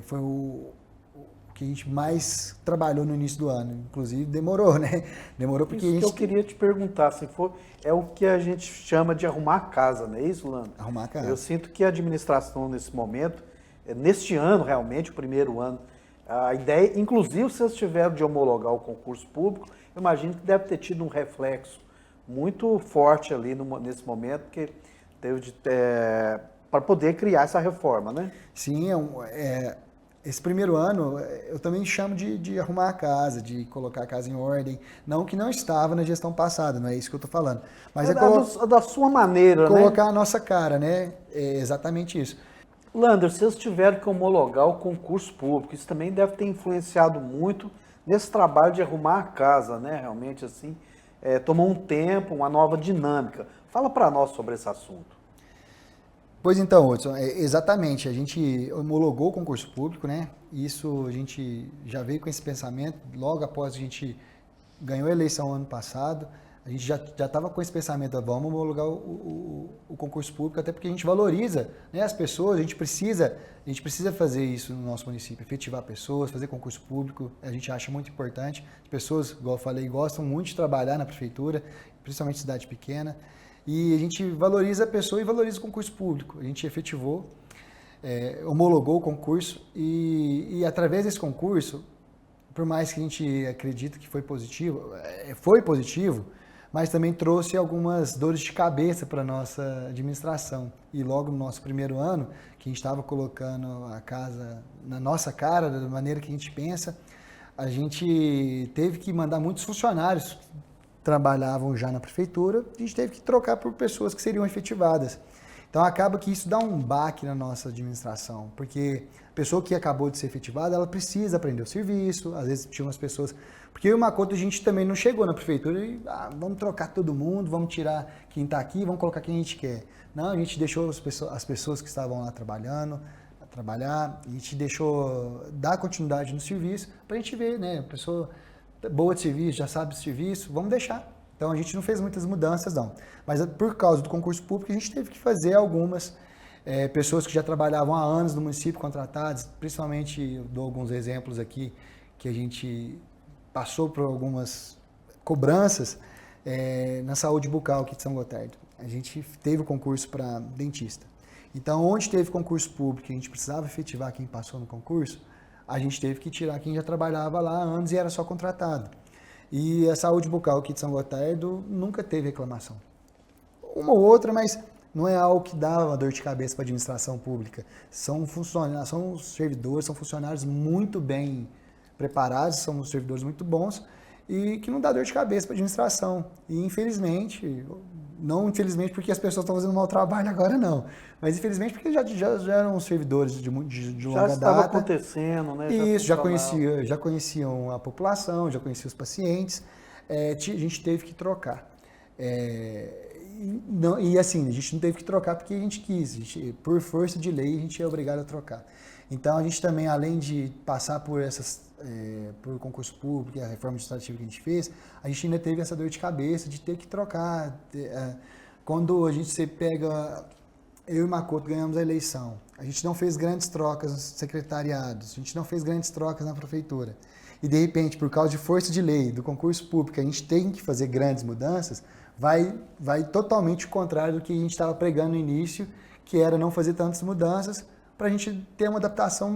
B: foi o que a gente mais trabalhou no início do ano. Inclusive demorou, né? Demorou porque
A: isso que eu queria te perguntar, se for, é o que a gente chama de arrumar a casa, não é isso, Lando?
B: Arrumar a casa.
A: Eu sinto que a administração nesse momento, neste ano realmente, o primeiro ano, a ideia, inclusive se vocês tiveram de homologar o concurso público, eu imagino que deve ter tido um reflexo muito forte ali nesse momento, porque teve para poder criar essa reforma, né?
B: Sim, esse primeiro ano eu também chamo de arrumar a casa, de colocar a casa em ordem, não que não estava na gestão passada, não é isso que eu estou falando. Mas
A: da sua maneira,
B: colocar a nossa cara, né? É exatamente isso.
A: Lander, vocês tiveram que homologar o concurso público, isso também deve ter influenciado muito nesse trabalho de arrumar a casa, né? Realmente, assim, tomou um tempo, uma nova dinâmica. Fala para nós sobre esse assunto.
B: Pois então, Hudson, exatamente, a gente homologou o concurso público, né? Isso a gente já veio com esse pensamento, logo após a gente ganhou a eleição ano passado, a gente já estava com esse pensamento, vamos homologar o concurso público, até porque a gente valoriza, né, as pessoas, a gente precisa fazer isso no nosso município, efetivar pessoas, fazer concurso público, a gente acha muito importante. As pessoas, igual eu falei, gostam muito de trabalhar na prefeitura, principalmente cidade pequena, e a gente valoriza a pessoa e valoriza o concurso público. A gente efetivou, homologou o concurso e através desse concurso, por mais que a gente acredite que foi positivo, mas também trouxe algumas dores de cabeça para a nossa administração. E logo no nosso primeiro ano, que a gente estava colocando a casa na nossa cara, da maneira que a gente pensa, a gente teve que mandar muitos funcionários que trabalhavam já na prefeitura, a gente teve que trocar por pessoas que seriam efetivadas. Então acaba que isso dá um baque na nossa administração, porque a pessoa que acabou de ser efetivada, ela precisa aprender o serviço, às vezes tinha umas pessoas... Porque eu e o Makoto, a gente também não chegou na prefeitura e vamos trocar todo mundo, vamos tirar quem está aqui, vamos colocar quem a gente quer. Não, a gente deixou as pessoas que estavam lá trabalhar, a gente deixou dar continuidade no serviço para a gente ver, né, a pessoa boa de serviço, já sabe do serviço, vamos deixar. Então a gente não fez muitas mudanças não, mas por causa do concurso público a gente teve que fazer algumas pessoas que já trabalhavam há anos no município contratadas, principalmente, eu dou alguns exemplos aqui, que a gente passou por algumas cobranças na saúde bucal aqui de São Gotardo. A gente teve o concurso para dentista. Então, onde teve concurso público, a gente precisava efetivar quem passou no concurso, a gente teve que tirar quem já trabalhava lá há anos e era só contratado. E a saúde bucal aqui de São Gotardo nunca teve reclamação. Uma ou outra, mas não é algo que dá uma dor de cabeça para a administração pública. São servidores, são funcionários muito bem preparados, são servidores muito bons e que não dá dor de cabeça para a administração. E infelizmente, não infelizmente porque as pessoas estão fazendo um mau trabalho agora não, mas infelizmente porque já eram servidores de longa data.
A: Já estava acontecendo, né?
B: Isso, já conheciam a população, já conheciam os pacientes, a gente teve que trocar. E assim, a gente não teve que trocar porque a gente quis, por força de lei a gente é obrigado a trocar. Então a gente também, além de passar por por concurso público e a reforma administrativa que a gente fez, a gente ainda teve essa dor de cabeça de ter que trocar. Quando você pega, eu e Makoto ganhamos a eleição, a gente não fez grandes trocas nos secretariados, a gente não fez grandes trocas na prefeitura. E de repente, por causa de força de lei, do concurso público, a gente tem que fazer grandes mudanças, vai totalmente o contrário do que a gente estava pregando no início, que era não fazer tantas mudanças, para a gente ter uma adaptação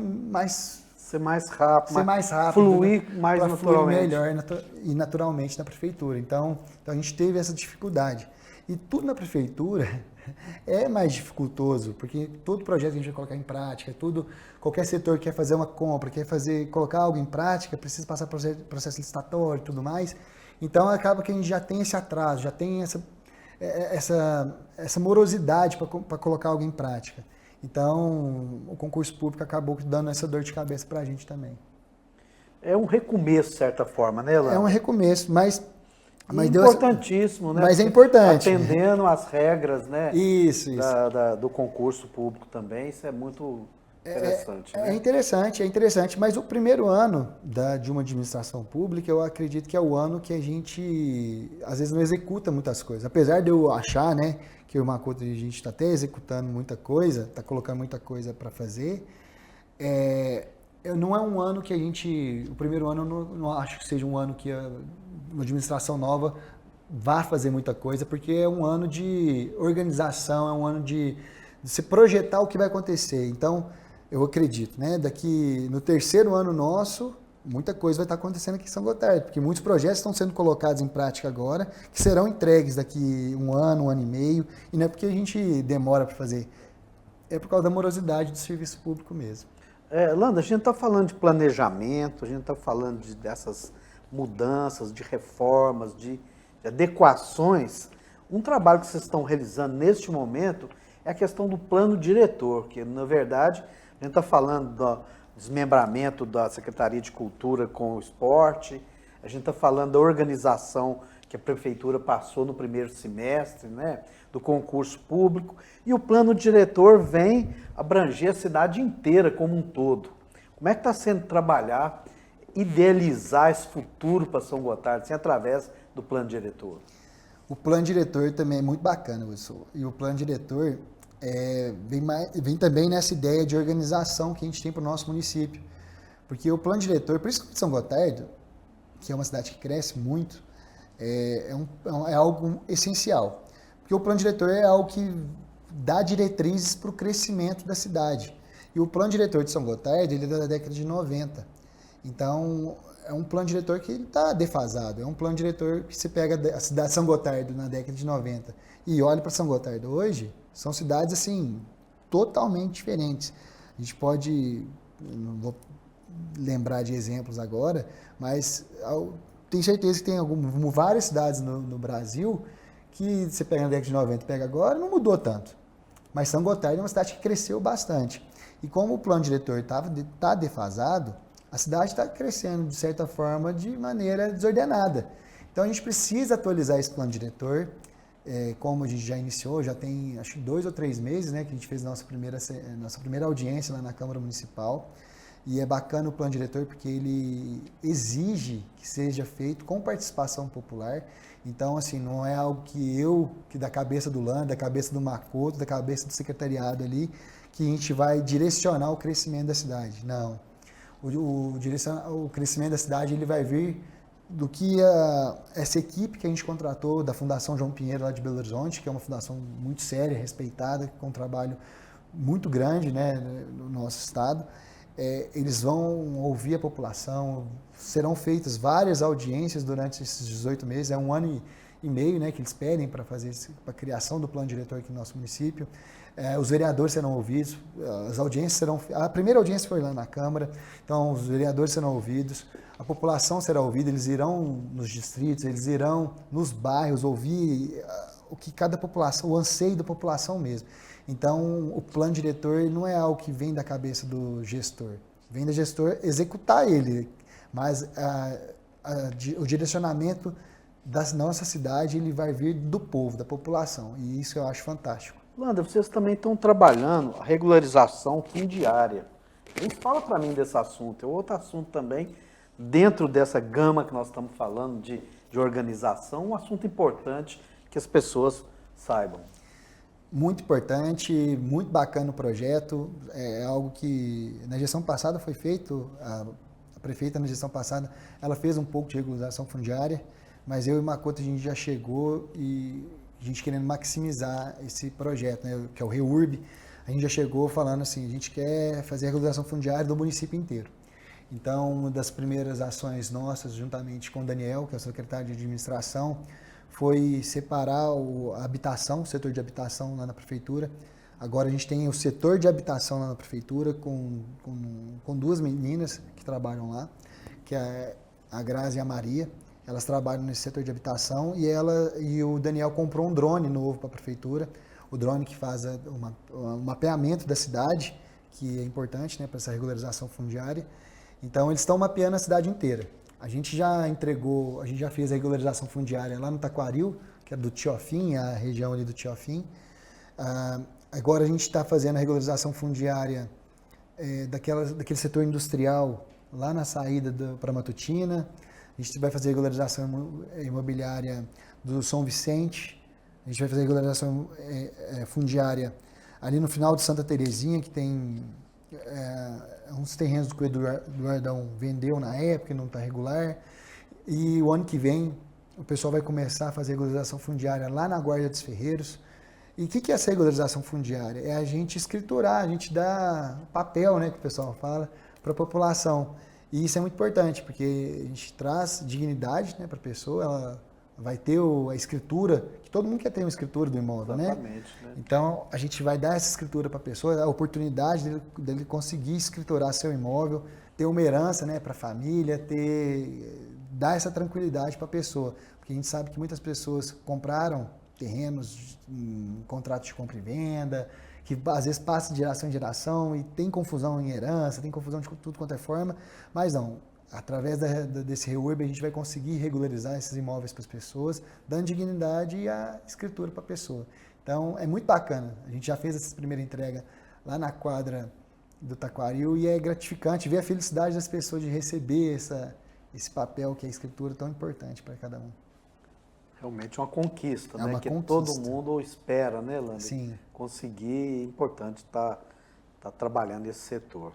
A: ser mais rápido,
B: fluir
A: mais naturalmente.
B: Fluir melhor e naturalmente na prefeitura. Então a gente teve essa dificuldade. E tudo na prefeitura é mais dificultoso, porque todo projeto que a gente vai colocar em prática, qualquer setor que quer fazer uma compra, colocar algo em prática, precisa passar por processo licitatório e tudo mais. Então acaba que a gente já tem esse atraso, já tem essa morosidade para colocar algo em prática. Então, o concurso público acabou dando essa dor de cabeça para a gente também.
A: É um recomeço, de certa forma, né, Lando?
B: É um recomeço, mas
A: importantíssimo, né?
B: Mas é importante.
A: Atendendo às regras, né?
B: Isso.
A: Do concurso público também, isso é muito interessante. Né?
B: É interessante, mas o primeiro ano de uma administração pública, eu acredito que é o ano que a gente, às vezes, não executa muitas coisas. Apesar de eu achar, né, que o Makoto, a gente está até executando muita coisa, está colocando muita coisa para fazer, não é um ano que o primeiro ano eu não acho que seja um ano que uma administração nova vá fazer muita coisa, porque é um ano de organização, é um ano de se projetar o que vai acontecer. Então, eu acredito, né, no terceiro ano nosso, muita coisa vai estar acontecendo aqui em São Gotardo, porque muitos projetos estão sendo colocados em prática agora, que serão entregues daqui um ano e meio, e não é porque a gente demora para fazer, é por causa da morosidade do serviço público mesmo.
A: Lando, a gente está falando de planejamento, a gente está falando dessas mudanças, de reformas, de adequações. Um trabalho que vocês estão realizando neste momento é a questão do plano diretor, que, na verdade, a gente está falando do desmembramento da Secretaria de Cultura com o esporte, a gente está falando da organização que a Prefeitura passou no primeiro semestre, né, do concurso público, e o plano diretor vem abranger a cidade inteira como um todo. Como é que está sendo trabalhar, idealizar esse futuro para São Gotardo, assim, através do plano diretor?
B: O plano diretor também é muito bacana, Wilson. E o plano diretor vem também nessa ideia de organização que a gente tem para o nosso município. Porque o plano diretor, por isso que São Gotardo, que é uma cidade que cresce muito, é algo essencial. Porque o plano diretor é algo que dá diretrizes para o crescimento da cidade. E o plano diretor de São Gotardo, ele é da década de 90. Então, é um plano diretor que está defasado. É um plano diretor que você pega a cidade de São Gotardo na década de 90 e olha para São Gotardo hoje, são cidades assim totalmente diferentes. A gente pode, não vou lembrar de exemplos agora, mas tenho certeza que tem várias cidades no Brasil que você pega na década de 90 e pega agora, não mudou tanto. Mas São Gotardo é uma cidade que cresceu bastante. E como o plano diretor está defasado, a cidade está crescendo, de certa forma, de maneira desordenada. Então, a gente precisa atualizar esse plano diretor. Como a gente já iniciou, já tem, acho que 2 ou 3 meses, né, que a gente fez nossa primeira audiência lá na Câmara Municipal. E é bacana o plano diretor porque ele exige que seja feito com participação popular. Então, assim, não é algo que da cabeça do Lando, da cabeça do Makoto, da cabeça do secretariado ali, que a gente vai direcionar o crescimento da cidade. Não. O crescimento da cidade ele vai vir do que essa equipe que a gente contratou da Fundação João Pinheiro lá de Belo Horizonte, que é uma fundação muito séria, respeitada, com um trabalho muito grande, né, no nosso estado. Eles vão ouvir a população, serão feitas várias audiências durante esses 18 meses, é um ano e-mail, né, que eles pedem para fazer para a criação do plano diretor aqui no nosso município. Os vereadores serão ouvidos, as audiências serão... A primeira audiência foi lá na Câmara, então os vereadores serão ouvidos, a população será ouvida, eles irão nos distritos, eles irão nos bairros ouvir o que cada população, o anseio da população mesmo. Então, o plano diretor não é algo que vem da cabeça do gestor, vem do gestor executar ele, mas o direcionamento da nossa cidade ele vai vir do povo, da população, e isso eu acho fantástico.
A: Landa, vocês também estão trabalhando a regularização fundiária. Fala para mim desse assunto, é outro assunto também, dentro dessa gama que nós estamos falando de organização, um assunto importante que as pessoas saibam.
B: Muito importante, muito bacana o projeto, é algo que na gestão passada foi feito, a prefeita na gestão passada, ela fez um pouco de regularização fundiária, mas eu e o Makoto a gente já chegou e a gente querendo maximizar esse projeto, né, que é o REURB, a gente já chegou falando assim, a gente quer fazer a regularização fundiária do município inteiro. Então, uma das primeiras ações nossas, juntamente com o Daniel, que é o secretário de administração, foi separar a habitação, o setor de habitação lá na prefeitura. Agora a gente tem o setor de habitação lá na prefeitura com duas meninas que trabalham lá, que é a Grazi e a Maria. Elas trabalham nesse setor de habitação e o Daniel comprou um drone novo para a prefeitura, o drone que faz o mapeamento da cidade, que é importante, né, para essa regularização fundiária. Então eles estão mapeando a cidade inteira. A gente já fez a regularização fundiária lá no Taquaril, que é do Tiofim, a região ali do Tiofim. Agora a gente está fazendo a regularização fundiária daquele setor industrial lá na saída para Matutina. A gente vai fazer a regularização imobiliária do São Vicente. A gente vai fazer a regularização fundiária ali no final de Santa Terezinha, que tem uns terrenos que o Eduardão vendeu na época, não está regular. E o ano que vem o pessoal vai começar a fazer a regularização fundiária lá na Guarda dos Ferreiros. E o que é essa regularização fundiária? É a gente escriturar, a gente dar papel, né, que o pessoal fala, para a população. E isso é muito importante, porque a gente traz dignidade, né, para a pessoa, ela vai ter a escritura, que todo mundo quer ter uma escritura do imóvel, né? Então, a gente vai dar essa escritura para a pessoa, a oportunidade dele conseguir escriturar seu imóvel, ter uma herança, né, para a família, dar essa tranquilidade para a pessoa. Porque a gente sabe que muitas pessoas compraram terrenos em contratos de compra e venda, que às vezes passa de geração em geração e tem confusão em herança, tem confusão de tudo quanto é forma, mas não, através desse REURB a gente vai conseguir regularizar esses imóveis para as pessoas, dando dignidade e a escritura para a pessoa. Então é muito bacana, a gente já fez essa primeira entrega lá na quadra do Taquaril e é gratificante ver a felicidade das pessoas de receber esse papel que é a escritura tão importante para cada um.
A: Realmente uma conquista, né?
B: Uma
A: que
B: conquista.
A: todo mundo espera, né, Landa?
B: Sim.
A: Conseguir, é importante estar trabalhando nesse setor.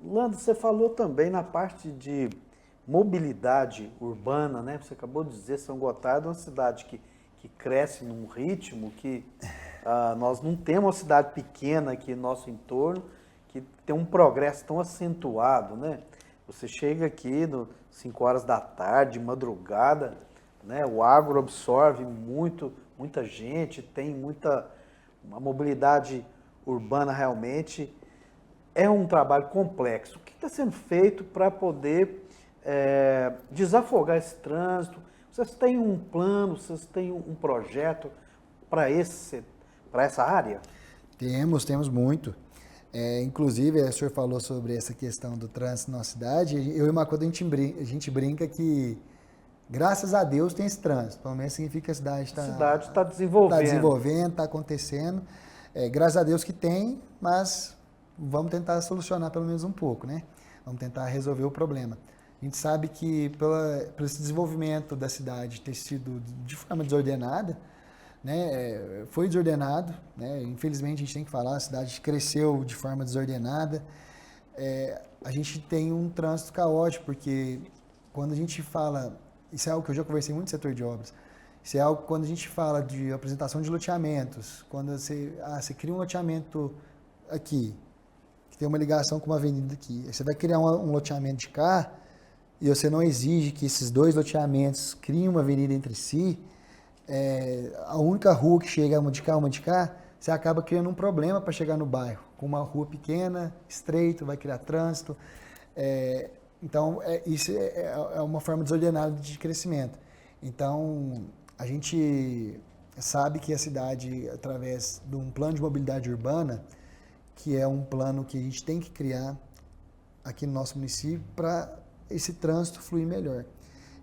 A: Landa, você falou também na parte de mobilidade urbana, né? Você acabou de dizer, São Gotardo é uma cidade que cresce num ritmo que nós não temos uma cidade pequena aqui no nosso entorno que tem um progresso tão acentuado, né? Você chega aqui 5 horas da tarde, madrugada, né? O agro absorve muita gente, tem uma mobilidade urbana realmente. É um trabalho complexo. O que está sendo feito para poder desafogar esse trânsito? Vocês têm um plano, vocês têm um projeto para essa área?
B: Temos muito. Inclusive, o senhor falou sobre essa questão do trânsito na cidade. Eu e o Makoto, a gente brinca que, graças a Deus, tem esse trânsito. Pelo menos significa que a cidade
A: está desenvolvendo.
B: Está desenvolvendo, está acontecendo. Graças a Deus que tem, mas vamos tentar solucionar pelo menos um pouco, né? Vamos tentar resolver o problema. A gente sabe que por esse desenvolvimento da cidade ter sido de forma desordenada, né? Foi desordenado, né? Infelizmente a gente tem que falar, a cidade cresceu de forma desordenada. A gente tem um trânsito caótico, porque quando a gente fala, isso é algo que eu já conversei muito no setor de obras, isso é algo quando a gente fala de apresentação de loteamentos, quando você cria um loteamento aqui, que tem uma ligação com uma avenida aqui, você vai criar um loteamento de cá, e você não exige que esses dois loteamentos criem uma avenida entre si, a única rua que chega uma de cá, você acaba criando um problema para chegar no bairro. Com uma rua pequena, estreita, vai criar trânsito. Então, isso é uma forma desordenada de crescimento. Então, a gente sabe que a cidade, através de um plano de mobilidade urbana, que é um plano que a gente tem que criar aqui no nosso município para esse trânsito fluir melhor.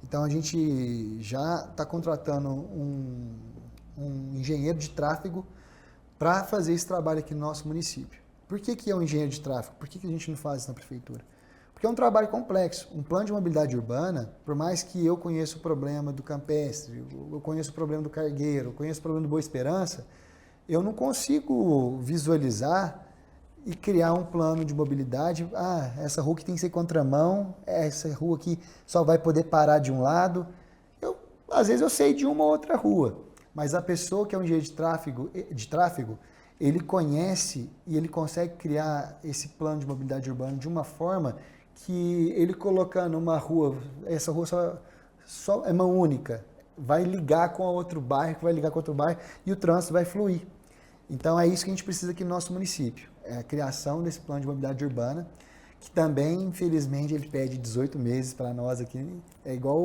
B: Então, a gente já está contratando um engenheiro de tráfego para fazer esse trabalho aqui no nosso município. Por que é um engenheiro de tráfego? Por que a gente não faz isso na prefeitura? Porque é um trabalho complexo. Um plano de mobilidade urbana, por mais que eu conheça o problema do campestre, eu conheço o problema do cargueiro, eu conheço o problema do Boa Esperança, eu não consigo visualizar e criar um plano de mobilidade. Essa rua que tem que ser contramão, essa rua que só vai poder parar de um lado. Às vezes eu sei de uma ou outra rua, mas a pessoa que é um engenheiro de tráfego, ele conhece e ele consegue criar esse plano de mobilidade urbana de uma forma que ele colocando uma rua, essa rua só é mão única, vai ligar com outro bairro, que vai ligar com outro bairro e o trânsito vai fluir. Então é isso que a gente precisa aqui no nosso município, é a criação desse plano de mobilidade urbana, que também, infelizmente, ele pede 18 meses para nós aqui, é igual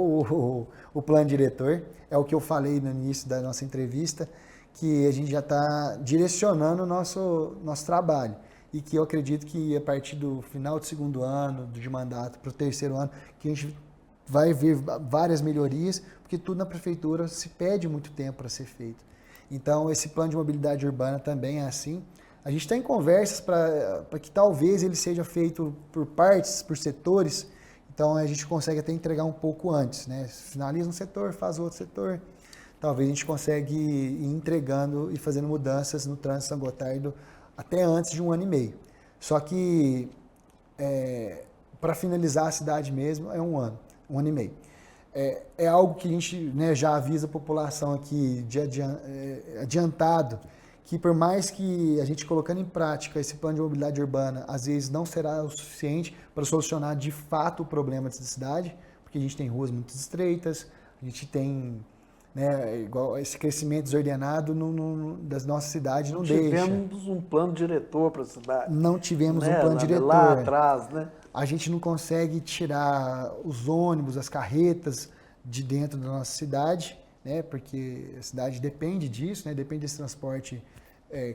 B: o plano diretor, é o que eu falei no início da nossa entrevista, que a gente já está direcionando o nosso trabalho. E que eu acredito que a partir do final do segundo ano de mandato para o terceiro ano, que a gente vai ver várias melhorias, porque tudo na prefeitura se pede muito tempo para ser feito. Então, esse plano de mobilidade urbana também é assim. A gente está em conversas para que talvez ele seja feito por partes, por setores, então a gente consegue até entregar um pouco antes, né? Finaliza um setor, faz outro setor. Talvez a gente consiga ir entregando e fazendo mudanças no trânsito São Gotardo até antes de 1 ano e meio. Só que para finalizar a cidade mesmo é 1 ano e meio. É algo que a gente, né, já avisa a população aqui adiantado, que por mais que a gente colocando em prática esse plano de mobilidade urbana, às vezes não será o suficiente para solucionar de fato o problema dessa cidade, porque a gente tem ruas muito estreitas, a gente tem, né, igual esse crescimento desordenado das nossas cidades não deixa.
A: Tivemos um plano diretor para a cidade.
B: Não tivemos
A: né?
B: um plano diretor.
A: Lá atrás, né?
B: A gente não consegue tirar os ônibus, as carretas de dentro da nossa cidade, né? Porque a cidade depende disso, né? Depende desse transporte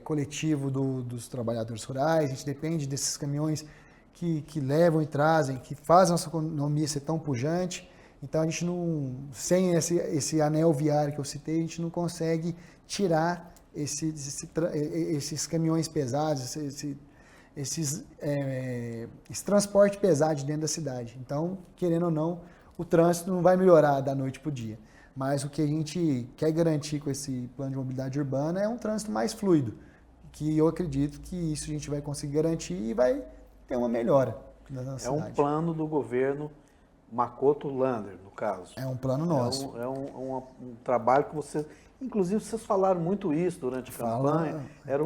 B: coletivo dos trabalhadores rurais, a gente depende desses caminhões que levam e trazem, que fazem a nossa economia ser tão pujante. Então a gente não, sem esse anel viário que eu citei, a gente não consegue tirar esses caminhões pesados, esse transporte pesado dentro da cidade. Então, querendo ou não, o trânsito não vai melhorar da noite para o dia. Mas o que a gente quer garantir com esse plano de mobilidade urbana é um trânsito mais fluido, que eu acredito que isso a gente vai conseguir garantir e vai ter uma melhora na nossa cidade.
A: É um plano do governo Macoto Lander, no caso.
B: É um plano nosso.
A: É um trabalho que vocês... Inclusive, vocês falaram muito isso durante a campanha. Era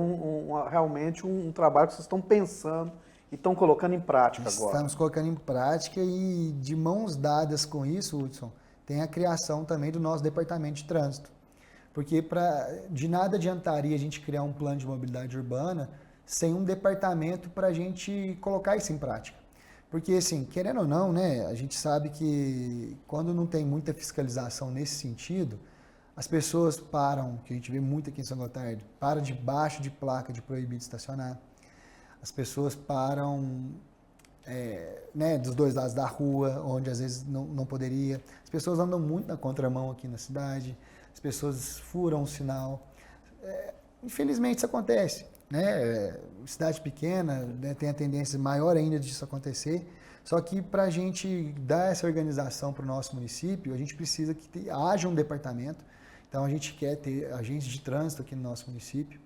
A: realmente um trabalho que vocês estão pensando e estão colocando em prática agora.
B: Estamos colocando em prática e de mãos dadas com isso, Hudson, tem a criação também do nosso departamento de trânsito. Porque de nada adiantaria a gente criar um plano de mobilidade urbana sem um departamento para a gente colocar isso em prática. Porque, assim, querendo ou não, né, a gente sabe que quando não tem muita fiscalização nesse sentido, as pessoas param, que a gente vê muito aqui em São Gotardo, param debaixo de placa de proibido estacionar. As pessoas param né, dos dois lados da rua, onde às vezes não poderia. As pessoas andam muito na contramão aqui na cidade, as pessoas furam o sinal. Infelizmente isso acontece. Né? Cidade pequena, né, tem a tendência maior ainda disso acontecer, só que para a gente dar essa organização para o nosso município, a gente precisa que haja um departamento. Então a gente quer ter agentes de trânsito aqui no nosso município,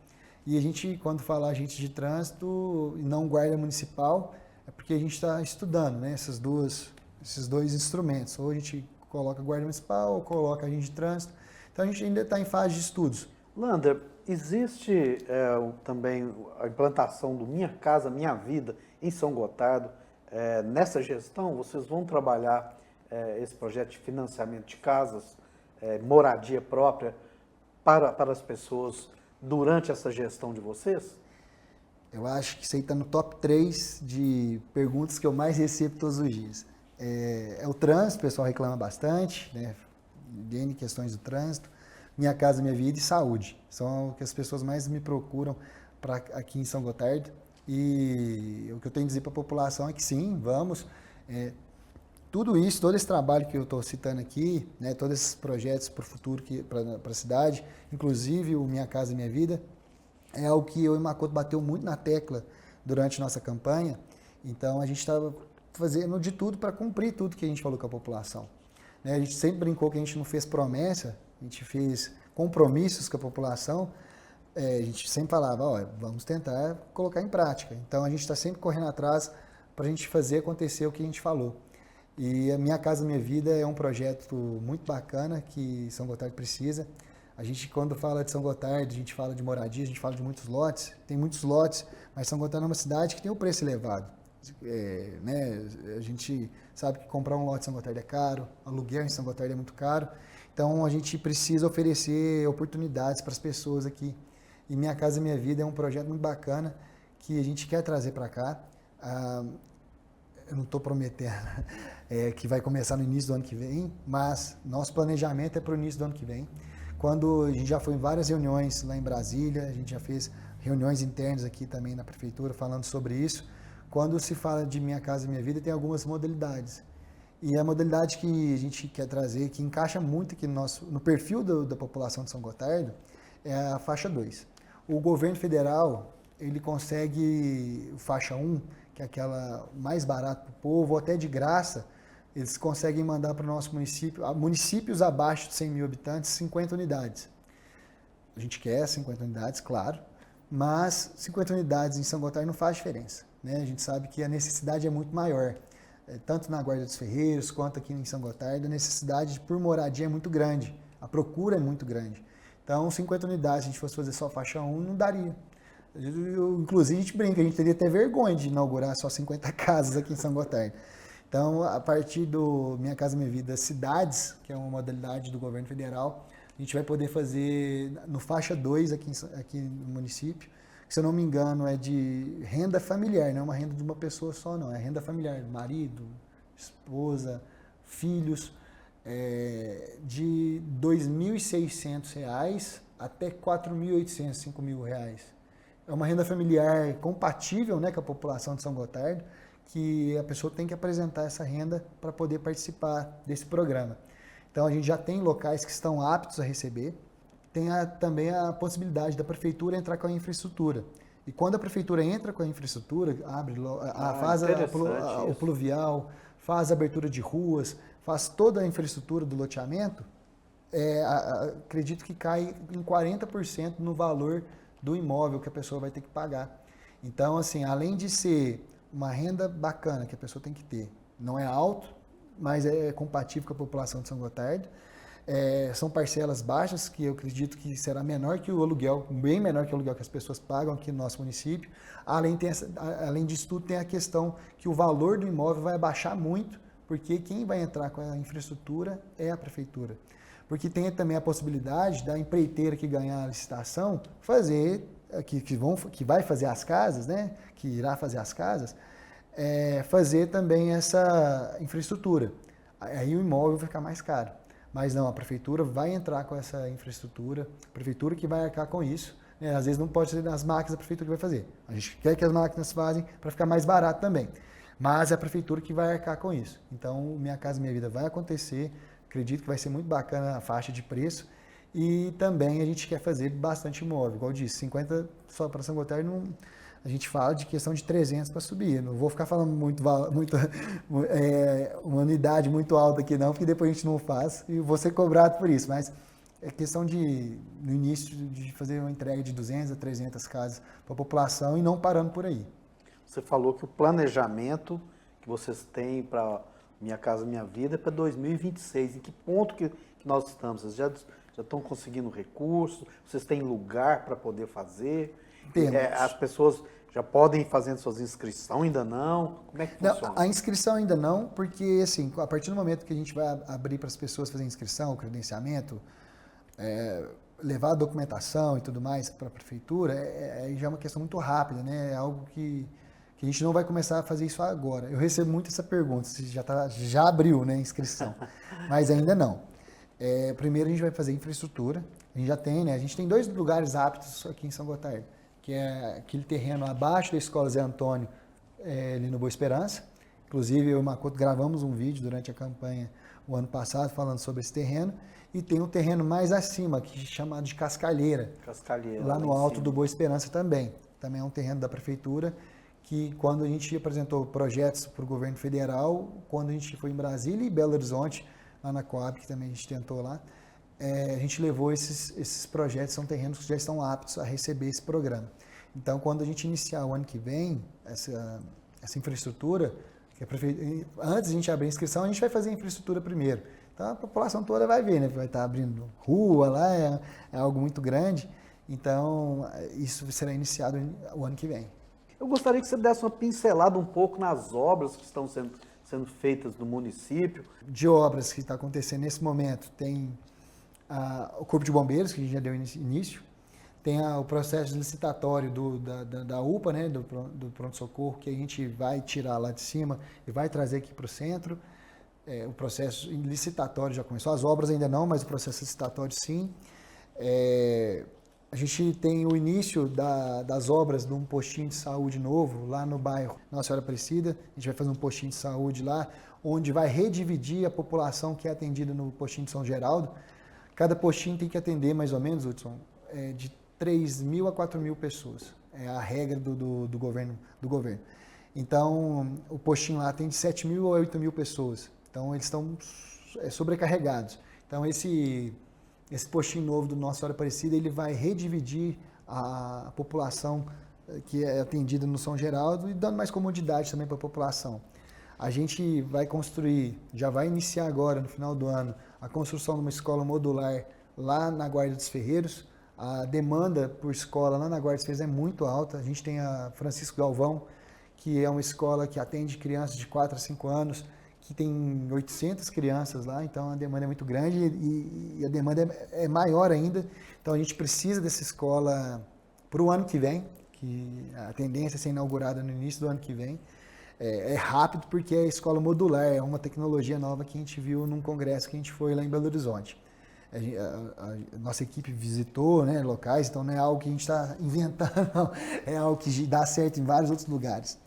B: e a gente, quando fala agente de trânsito e não guarda municipal, é porque a gente está estudando, né, esses dois instrumentos, ou a gente coloca guarda municipal ou coloca agente de trânsito. Então a gente ainda está em fase de estudos.
A: Lander, existe também a implantação do Minha Casa Minha Vida em São Gotardo. Nessa gestão, vocês vão trabalhar esse projeto de financiamento de casas, moradia própria para as pessoas durante essa gestão de vocês?
B: Eu acho que isso aí está no top 3 de perguntas que eu mais recebo todos os dias. É o trânsito, o pessoal reclama bastante, né? De N questões do trânsito. Minha Casa Minha Vida e saúde. São o que as pessoas mais me procuram aqui em São Gotardo. E o que eu tenho a dizer para a população é que sim, vamos. Tudo isso, todo esse trabalho que eu estou citando aqui, né, todos esses projetos para o futuro, para a cidade, inclusive o Minha Casa Minha Vida, é algo que eu e o Makoto bateu muito na tecla durante nossa campanha. Então, a gente estava fazendo de tudo para cumprir tudo que a gente falou com a população. Né? A gente sempre brincou que a gente não fez promessa, a gente fez compromissos com a população. A gente sempre falava, vamos tentar colocar em prática. Então, a gente está sempre correndo atrás para a gente fazer acontecer o que a gente falou. E a Minha Casa Minha Vida é um projeto muito bacana que São Gotardo precisa. A gente, quando fala de São Gotardo, a gente fala de moradia, a gente fala de muitos lotes. Tem muitos lotes, mas São Gotardo é uma cidade que tem o preço elevado. Né? A gente sabe que comprar um lote em São Gotardo é caro, aluguel em São Gotardo é muito caro. Então, a gente precisa oferecer oportunidades para as pessoas aqui. E Minha Casa Minha Vida é um projeto muito bacana que a gente quer trazer para cá. Eu não estou prometendo que vai começar no início do ano que vem, mas nosso planejamento é para o início do ano que vem. Quando a gente já foi em várias reuniões lá em Brasília, a gente já fez reuniões internas aqui também na prefeitura falando sobre isso. Quando se fala de Minha Casa Minha Vida, tem algumas modalidades. E a modalidade que a gente quer trazer, que encaixa muito aqui no perfil da população de São Gotardo, é a faixa 2. O governo federal, ele consegue faixa 1, que é aquela mais barata para o povo, ou até de graça, eles conseguem mandar para o nosso município, municípios abaixo de 100 mil habitantes, 50 unidades. A gente quer 50 unidades, claro, mas 50 unidades em São Gotardo não faz diferença. Né? A gente sabe que a necessidade é muito maior, tanto na Guarda dos Ferreiros quanto aqui em São Gotardo, a necessidade por moradia é muito grande, a procura é muito grande. Então, 50 unidades, se a gente fosse fazer só faixa 1, não daria. Inclusive, a gente brinca, a gente teria até vergonha de inaugurar só 50 casas aqui em São Gotardo. Então, a partir do Minha Casa Minha Vida Cidades, que é uma modalidade do governo federal, a gente vai poder fazer no faixa 2 aqui no município, que, se eu não me engano, é de renda familiar, não é uma renda de uma pessoa só, não, é renda familiar, marido, esposa, filhos, de R$ 2.600 até R$ 4.800, R$ 5.000. É uma renda familiar compatível, né, com a população de São Gotardo, que a pessoa tem que apresentar essa renda para poder participar desse programa. Então, a gente já tem locais que estão aptos a receber, tem também a possibilidade da prefeitura entrar com a infraestrutura. E quando a prefeitura entra com a infraestrutura, faz o pluvial, faz a abertura de ruas, faz toda a infraestrutura do loteamento, acredito que cai em 40% no valor do imóvel que a pessoa vai ter que pagar. Então, assim, além de ser uma renda bacana que a pessoa tem que ter, não é alto, mas é compatível com a população de São Gotardo, são parcelas baixas, que eu acredito que será menor que o aluguel, bem menor que o aluguel que as pessoas pagam aqui no nosso município. Além disso tudo, tem a questão que o valor do imóvel vai abaixar muito, porque quem vai entrar com a infraestrutura é a prefeitura. Porque tem também a possibilidade da empreiteira que ganhar a licitação fazer, que vai fazer as casas, né, que irá fazer as casas, fazer também essa infraestrutura. Aí o imóvel vai ficar mais caro. Mas não, a prefeitura vai entrar com essa infraestrutura, a prefeitura que vai arcar com isso. Né? Às vezes não pode ser as máquinas a prefeitura que vai fazer. A gente quer que as máquinas fazem para ficar mais barato também. Mas é a prefeitura que vai arcar com isso. Então, Minha Casa Minha Vida vai acontecer. Acredito que vai ser muito bacana a faixa de preço. E também a gente quer fazer bastante imóvel. Igual eu disse, 50 só para São Gotardo, a gente fala de questão de 300 para subir. Não vou ficar falando uma unidade muito alta aqui não, porque depois a gente não faz e vou ser cobrado por isso. Mas é questão no início, de fazer uma entrega de 200 a 300 casas para a população e não parando por aí.
A: Você falou que o planejamento que vocês têm para Minha Casa Minha Vida é para 2026. Em que ponto que nós estamos? Vocês já estão conseguindo recursos? Vocês têm lugar para poder fazer? As pessoas já podem ir fazendo suas inscrições, ainda não? Como é que funciona?
B: A inscrição ainda não, porque assim, a partir do momento que a gente vai abrir para as pessoas fazerem inscrição, o credenciamento, levar a documentação e tudo mais para a prefeitura, já é uma questão muito rápida, né? É algo que a gente não vai começar a fazer isso agora. Eu recebo muito essa pergunta, se já abriu, né, a inscrição, mas ainda não. Primeiro a gente vai fazer infraestrutura, a gente já tem, né? A gente tem 2 lugares aptos aqui em São Gotardo, que é aquele terreno abaixo da Escola Zé Antônio, ali no Boa Esperança. Inclusive, eu e o Makoto gravamos um vídeo durante a campanha o ano passado falando sobre esse terreno. E tem um terreno mais acima, que é chamado de Cascalheira.
A: Cascalheira.
B: Lá no alto do Boa Esperança também. Também é um terreno da prefeitura que, quando a gente apresentou projetos para o governo federal, quando a gente foi em Brasília e Belo Horizonte, lá na Coab, que também a gente tentou lá, a gente levou esses projetos, são terrenos que já estão aptos a receber esse programa. Então, quando a gente iniciar o ano que vem, essa infraestrutura, antes de a gente abrir a inscrição, a gente vai fazer a infraestrutura primeiro. Então, a população toda vai ver, né? Vai estar abrindo rua lá, é algo muito grande. Então, isso será iniciado o ano que vem.
A: Eu gostaria que você desse uma pincelada um pouco nas obras que estão sendo feitas no município.
B: De obras que está acontecendo nesse momento, tem o Corpo de Bombeiros, que a gente já deu início, tem o processo licitatório da UPA, né, do pronto-socorro, que a gente vai tirar lá de cima e vai trazer aqui para o centro. O processo licitatório já começou, as obras ainda não, mas o processo licitatório sim. A gente tem o início das obras de um postinho de saúde novo lá no bairro Nossa Senhora Aparecida. A gente vai fazer um postinho de saúde lá, onde vai redividir a população que é atendida no postinho de São Geraldo. Cada postinho tem que atender mais ou menos, Hudson, de 3.000 a 4.000 pessoas. É a regra do governo. Então, o postinho lá tem de 7.000 a 8.000 pessoas. Então, eles estão sobrecarregados. Então, esse postinho novo do Nossa Senhora Aparecida, ele vai redividir a população que é atendida no São Geraldo e dando mais comodidade também para a população. A gente vai construir, já vai iniciar agora, no final do ano, a construção de uma escola modular lá na Guarda dos Ferreiros. A demanda por escola lá na Guarda dos Ferreiros é muito alta. A gente tem a Francisco Galvão, que é uma escola que atende crianças de 4 a 5 anos, que tem 800 crianças lá, então a demanda é muito grande e a demanda é maior ainda. Então a gente precisa dessa escola para o ano que vem, que a tendência é ser inaugurada no início do ano que vem. É rápido porque é escola modular, é uma tecnologia nova que a gente viu num congresso que a gente foi lá em Belo Horizonte. A nossa equipe visitou, né, locais, então não é algo que a gente está inventando, não. É algo que dá certo em vários outros lugares.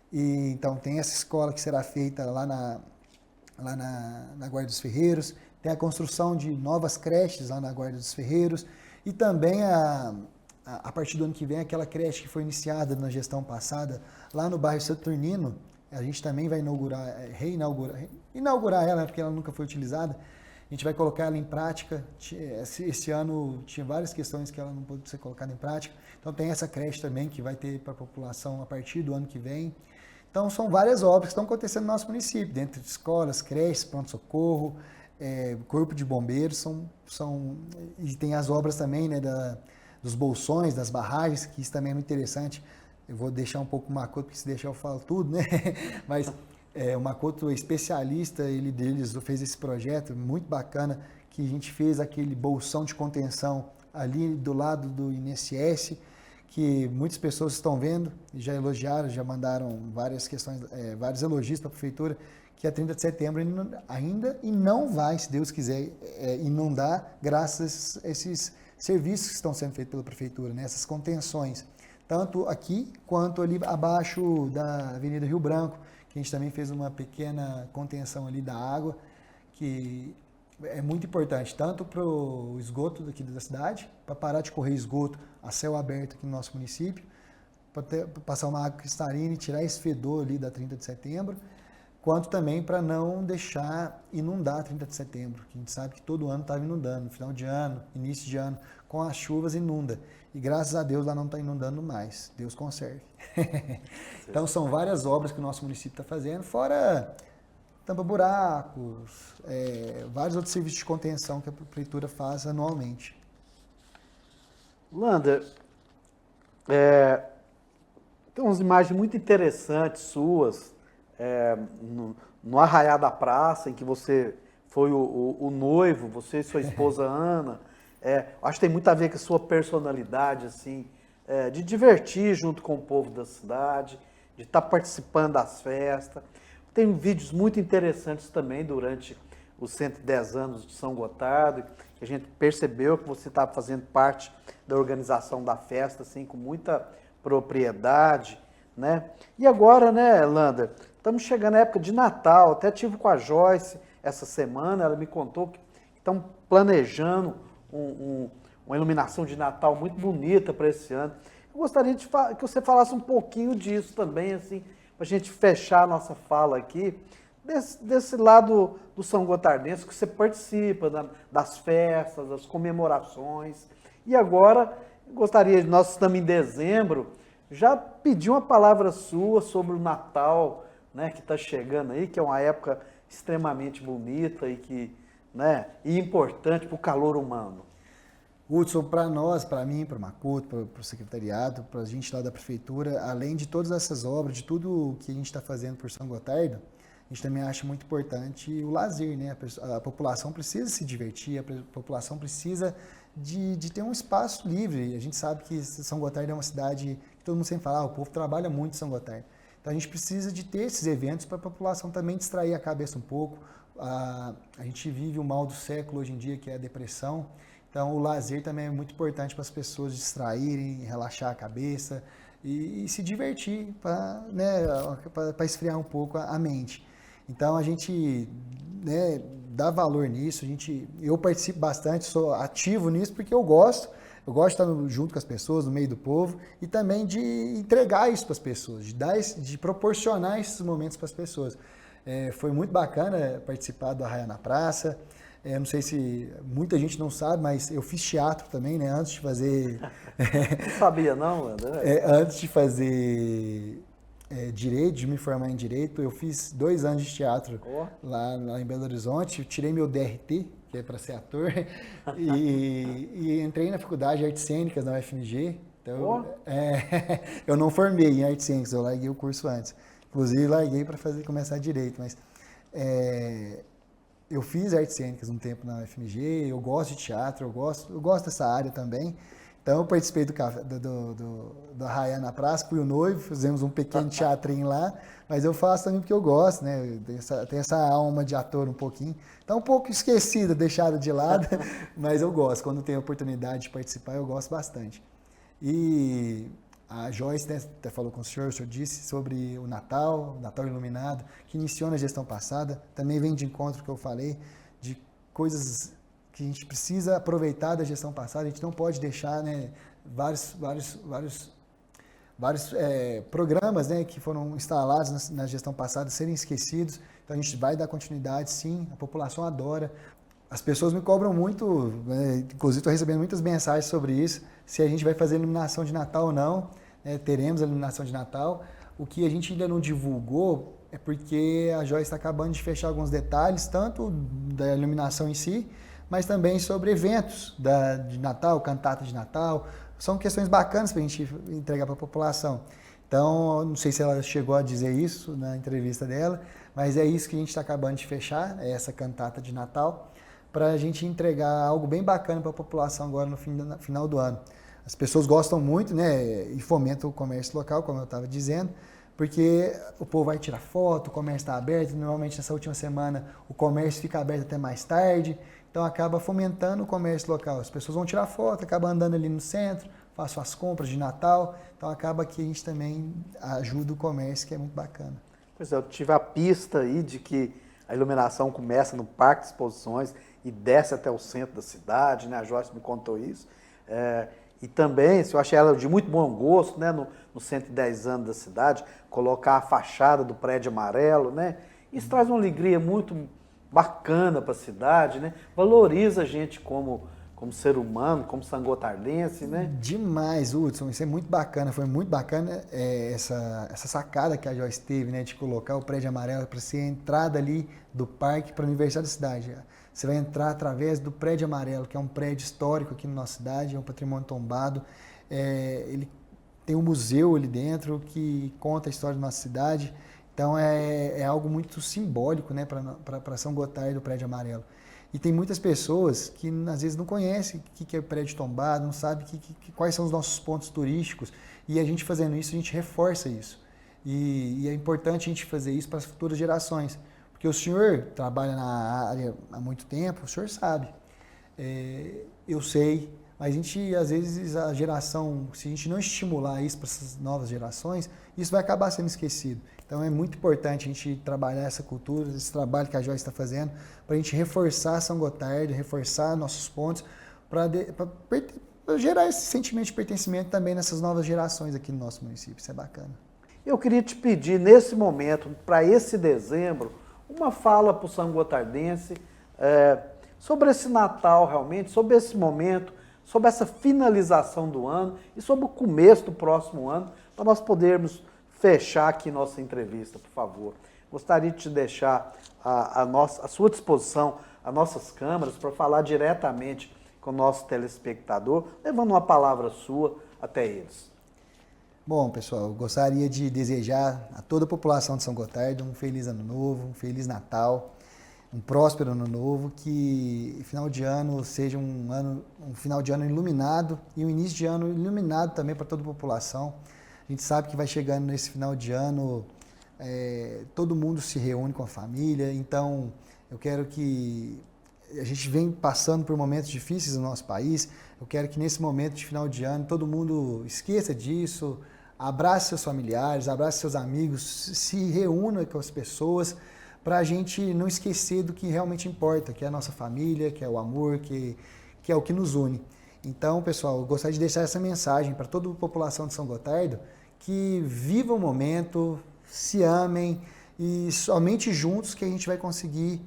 B: E, então tem essa escola que será feita lá na Guarda dos Ferreiros, tem a construção de novas creches lá na Guarda dos Ferreiros e também a partir do ano que vem aquela creche que foi iniciada na gestão passada lá no bairro Saturnino, a gente também vai inaugurar ela, porque ela nunca foi utilizada. A gente vai colocar ela em prática. Esse ano tinha várias questões que ela não pôde ser colocada em prática. Então tem essa creche também que vai ter para a população a partir do ano que vem. Então são várias obras que estão acontecendo no nosso município, dentro de escolas, creches, pronto-socorro, corpo de bombeiros, e tem as obras também, né, dos bolsões, das barragens, que isso também é muito interessante. Eu vou deixar um pouco o Makoto, porque se deixar eu falo tudo, né? Mas o Makoto é especialista, ele fez esse projeto muito bacana, que a gente fez aquele bolsão de contenção ali do lado do INSS, que muitas pessoas estão vendo e já elogiaram, já mandaram várias questões, vários elogios para a prefeitura, que a 30 de setembro ainda e não vai, se Deus quiser, inundar, graças a esses serviços que estão sendo feitos pela prefeitura, né? Essas contenções, tanto aqui quanto ali abaixo da Avenida Rio Branco, que a gente também fez uma pequena contenção ali da água, que é muito importante, tanto para o esgoto daqui da cidade, para parar de correr esgoto a céu aberto aqui no nosso município, para passar uma água cristalina e tirar esse fedor ali da 30 de setembro, quanto também para não deixar inundar a 30 de setembro, que a gente sabe que todo ano estava inundando, no final de ano, início de ano, com as chuvas inunda. E graças a Deus lá não está inundando mais, Deus conserve. Então são várias obras que o nosso município está fazendo, fora tampa-buracos, vários outros serviços de contenção que a prefeitura faz anualmente.
A: Lander, tem umas imagens muito interessantes suas, no Arraiá da Praça, em que você foi o noivo, você e sua esposa Ana, Acho que tem muito a ver com a sua personalidade, assim, de divertir junto com o povo da cidade, de estar participando das festas. Tem vídeos muito interessantes também durante os 110 anos de São Gotardo, que a gente percebeu que você estava fazendo parte da organização da festa, assim, com muita propriedade, né? E agora, né, Lander, estamos chegando à época de Natal, até tive com a Joyce essa semana, ela me contou que estão planejando uma iluminação de Natal muito bonita para esse ano. Eu gostaria que você falasse um pouquinho disso também, assim, para a gente fechar a nossa fala aqui, desse lado do São Gotardense, que você participa das festas, das comemorações. E agora, gostaria, nós estamos em dezembro, já pedir uma palavra sua sobre o Natal, né, que está chegando aí, que é uma época extremamente bonita e importante para o calor humano.
B: Hudson, para nós, para mim, para o Makuto, para o secretariado, para a gente lá da prefeitura, além de todas essas obras, de tudo que a gente está fazendo por São Gotardo, a gente também acha muito importante o lazer, né? A população precisa se divertir, a população precisa de ter um espaço livre. A gente sabe que São Gotardo é uma cidade que todo mundo sempre fala, o povo trabalha muito em São Gotardo. Então a gente precisa de ter esses eventos para a população também distrair a cabeça um pouco. A gente vive o mal do século hoje em dia, que é a depressão. Então o lazer também é muito importante para as pessoas distraírem, relaxar a cabeça e se divertir para esfriar um pouco a mente. Então a gente dá valor nisso, eu participo bastante, sou ativo nisso porque eu gosto de estar junto com as pessoas, no meio do povo, e também de entregar isso para as pessoas, de proporcionar esses momentos para as pessoas. Foi muito bacana participar do Arraiá na Praça. Não sei se muita gente não sabe, mas eu fiz teatro também, né? Antes de fazer...
A: Não sabia não, André?
B: Antes de fazer direito, de me formar em direito, eu fiz 2 anos de teatro lá em Belo Horizonte. Eu tirei meu DRT, que é para ser ator, e entrei na faculdade de artes cênicas na UFMG. Então, eu não formei em artes cênicas, eu larguei o curso antes. Inclusive, larguei para começar direito, mas... eu fiz artes cênicas um tempo na UFMG, eu gosto de teatro, eu gosto dessa área também. Então eu participei do Arraiá na Praça, fui o noivo, fizemos um pequeno teatrinho lá, mas eu faço também porque eu gosto, né? Tem essa alma de ator um pouquinho. Tá um pouco esquecida, deixada de lado, mas eu gosto. Quando tenho a oportunidade de participar, eu gosto bastante. E a Joyce até falou com o senhor disse sobre o Natal Iluminado, que iniciou na gestão passada, também vem de encontro que eu falei, de coisas que a gente precisa aproveitar da gestão passada, a gente não pode deixar vários programas que foram instalados na gestão passada serem esquecidos, então a gente vai dar continuidade, sim, a população adora. As pessoas me cobram muito, inclusive estou recebendo muitas mensagens sobre isso, se a gente vai fazer iluminação de Natal ou não. Teremos a iluminação de Natal. O que a gente ainda não divulgou é porque a Joyce está acabando de fechar alguns detalhes, tanto da iluminação em si, mas também sobre eventos de Natal, cantata de Natal. São questões bacanas para a gente entregar para a população. Então, não sei se ela chegou a dizer isso na entrevista dela, mas é isso que a gente está acabando de fechar, essa cantata de Natal, para a gente entregar algo bem bacana para a população agora no final do ano. As pessoas gostam muito, né, e fomentam o comércio local, como eu estava dizendo, porque o povo vai tirar foto, o comércio está aberto, normalmente nessa última semana o comércio fica aberto até mais tarde, então acaba fomentando o comércio local. As pessoas vão tirar foto, acabam andando ali no centro, faço as compras de Natal, então acaba que a gente também ajuda o comércio, que é muito bacana.
A: Pois é, eu tive a pista aí de que a iluminação começa no Parque de Exposições e desce até o centro da cidade, né? A Joyce me contou isso. E também, eu achei ela de muito bom gosto, né? No 110 anos da cidade, colocar a fachada do prédio amarelo, né? Isso traz uma alegria muito bacana para a cidade, né? Valoriza a gente como ser humano, como sangotardense, né?
B: Demais, Hudson, isso é muito bacana, foi muito bacana essa sacada que a Joyce teve, né, de colocar o prédio amarelo para ser a entrada ali do parque para o aniversário da cidade. Você vai entrar através do prédio amarelo, que é um prédio histórico aqui na nossa cidade, é um patrimônio tombado, ele tem um museu ali dentro que conta a história da nossa cidade, então é algo muito simbólico, né, para São Gotardo, o prédio amarelo. E tem muitas pessoas que às vezes não conhecem o que é prédio tombado, não sabem quais são os nossos pontos turísticos. E a gente fazendo isso, a gente reforça isso. E é importante a gente fazer isso para as futuras gerações. Porque o senhor trabalha na área há muito tempo, o senhor sabe. Eu sei, mas a gente, às vezes, a geração, se a gente não estimular isso para essas novas gerações, isso vai acabar sendo esquecido. Então é muito importante a gente trabalhar essa cultura, esse trabalho que a Joyce está fazendo, para a gente reforçar São Gotardo, reforçar nossos pontos, para gerar esse sentimento de pertencimento também nessas novas gerações aqui no nosso município. Isso é bacana.
A: Eu queria te pedir, nesse momento, para esse dezembro, uma fala para o São Gotardense sobre esse Natal realmente, sobre esse momento, sobre essa finalização do ano e sobre o começo do próximo ano, para nós podermos fechar aqui nossa entrevista, por favor. Gostaria de te deixar à sua disposição as nossas câmeras para falar diretamente com o nosso telespectador, levando uma palavra sua até eles.
B: Bom, pessoal, eu gostaria de desejar a toda a população de São Gotardo um feliz ano novo, um feliz Natal, um próspero ano novo, que final de ano seja um final de ano iluminado e um início de ano iluminado também para toda a população. A gente sabe que vai chegando nesse final de ano, todo mundo se reúne com a família, então eu quero que a gente vem passando por momentos difíceis no nosso país, eu quero que nesse momento de final de ano todo mundo esqueça disso, abrace seus familiares, abrace seus amigos, se reúna com as pessoas, para a gente não esquecer do que realmente importa, que é a nossa família, que é o amor, que é o que nos une. Então, pessoal, eu gostaria de deixar essa mensagem para toda a população de São Gotardo, que viva o momento, se amem e somente juntos que a gente vai conseguir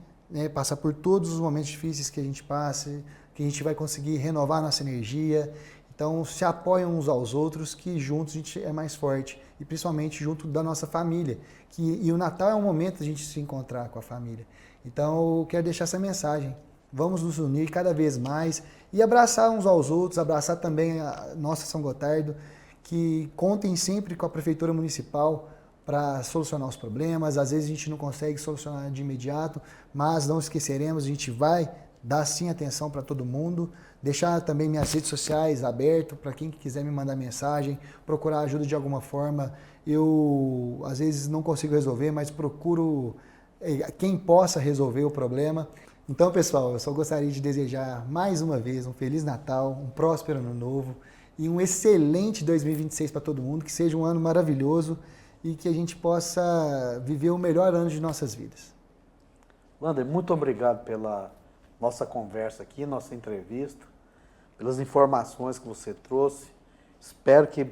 B: passar por todos os momentos difíceis que a gente passe, que a gente vai conseguir renovar a nossa energia. Então, se apoiem uns aos outros, que juntos a gente é mais forte. E principalmente junto da nossa família. E o Natal é um momento de a gente se encontrar com a família. Então, eu quero deixar essa mensagem. Vamos nos unir cada vez mais e abraçar uns aos outros, abraçar também a nossa São Gotardo, que contem sempre com a Prefeitura Municipal para solucionar os problemas. Às vezes a gente não consegue solucionar de imediato, mas não esqueceremos, a gente vai dar sim atenção para todo mundo. Deixar também minhas redes sociais abertas para quem quiser me mandar mensagem, procurar ajuda de alguma forma. Eu, às vezes, não consigo resolver, mas procuro quem possa resolver o problema. Então, pessoal, eu só gostaria de desejar mais uma vez um Feliz Natal, um próspero Ano Novo e um excelente 2026 para todo mundo, que seja um ano maravilhoso e que a gente possa viver o melhor ano de nossas vidas.
A: Wander, muito obrigado pela nossa conversa aqui, nossa entrevista, pelas informações que você trouxe. Espero que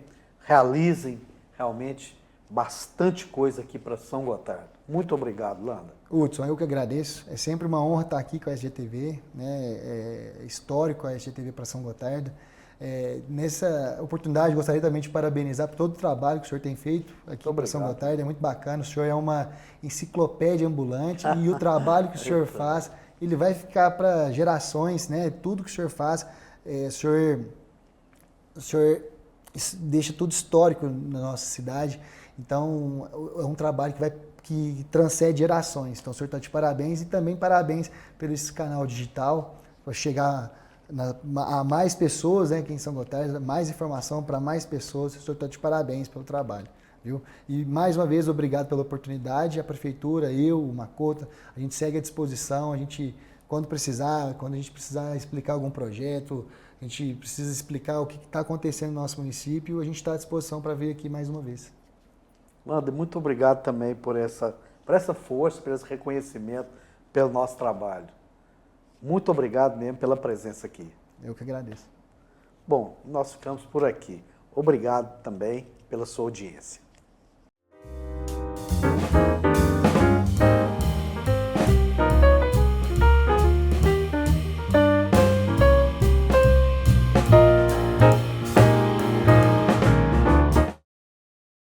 A: realizem realmente bastante coisa aqui para São Gotardo. Muito obrigado, Landa.
B: Hudson, eu que agradeço. É sempre uma honra estar aqui com a SGTV, né? É histórico a SGTV para São Gotardo. Nessa oportunidade, gostaria também de parabenizar por todo o trabalho que o senhor tem feito aqui para São Gotardo. É muito bacana. O senhor é uma enciclopédia ambulante e o trabalho que o senhor faz, ele vai ficar para gerações, né? Tudo que o senhor faz, o senhor deixa tudo histórico na nossa cidade. Então, é um trabalho que transcende gerações. Então, o senhor está de parabéns e também parabéns pelo esse canal digital, para chegar a mais pessoas, né, aqui em São Gotardo, mais informação para mais pessoas. O senhor está de parabéns pelo trabalho. Viu? E mais uma vez, obrigado pela oportunidade. A Prefeitura, eu, o Macota, a gente segue à disposição. A gente, quando a gente precisar explicar algum projeto, a gente precisa explicar o que está acontecendo no nosso município, a gente está à disposição para vir aqui mais uma vez.
A: Wander, muito obrigado também por essa força, por esse reconhecimento pelo nosso trabalho. Muito obrigado mesmo pela presença aqui.
B: Eu que agradeço.
A: Bom, nós ficamos por aqui. Obrigado também pela sua audiência.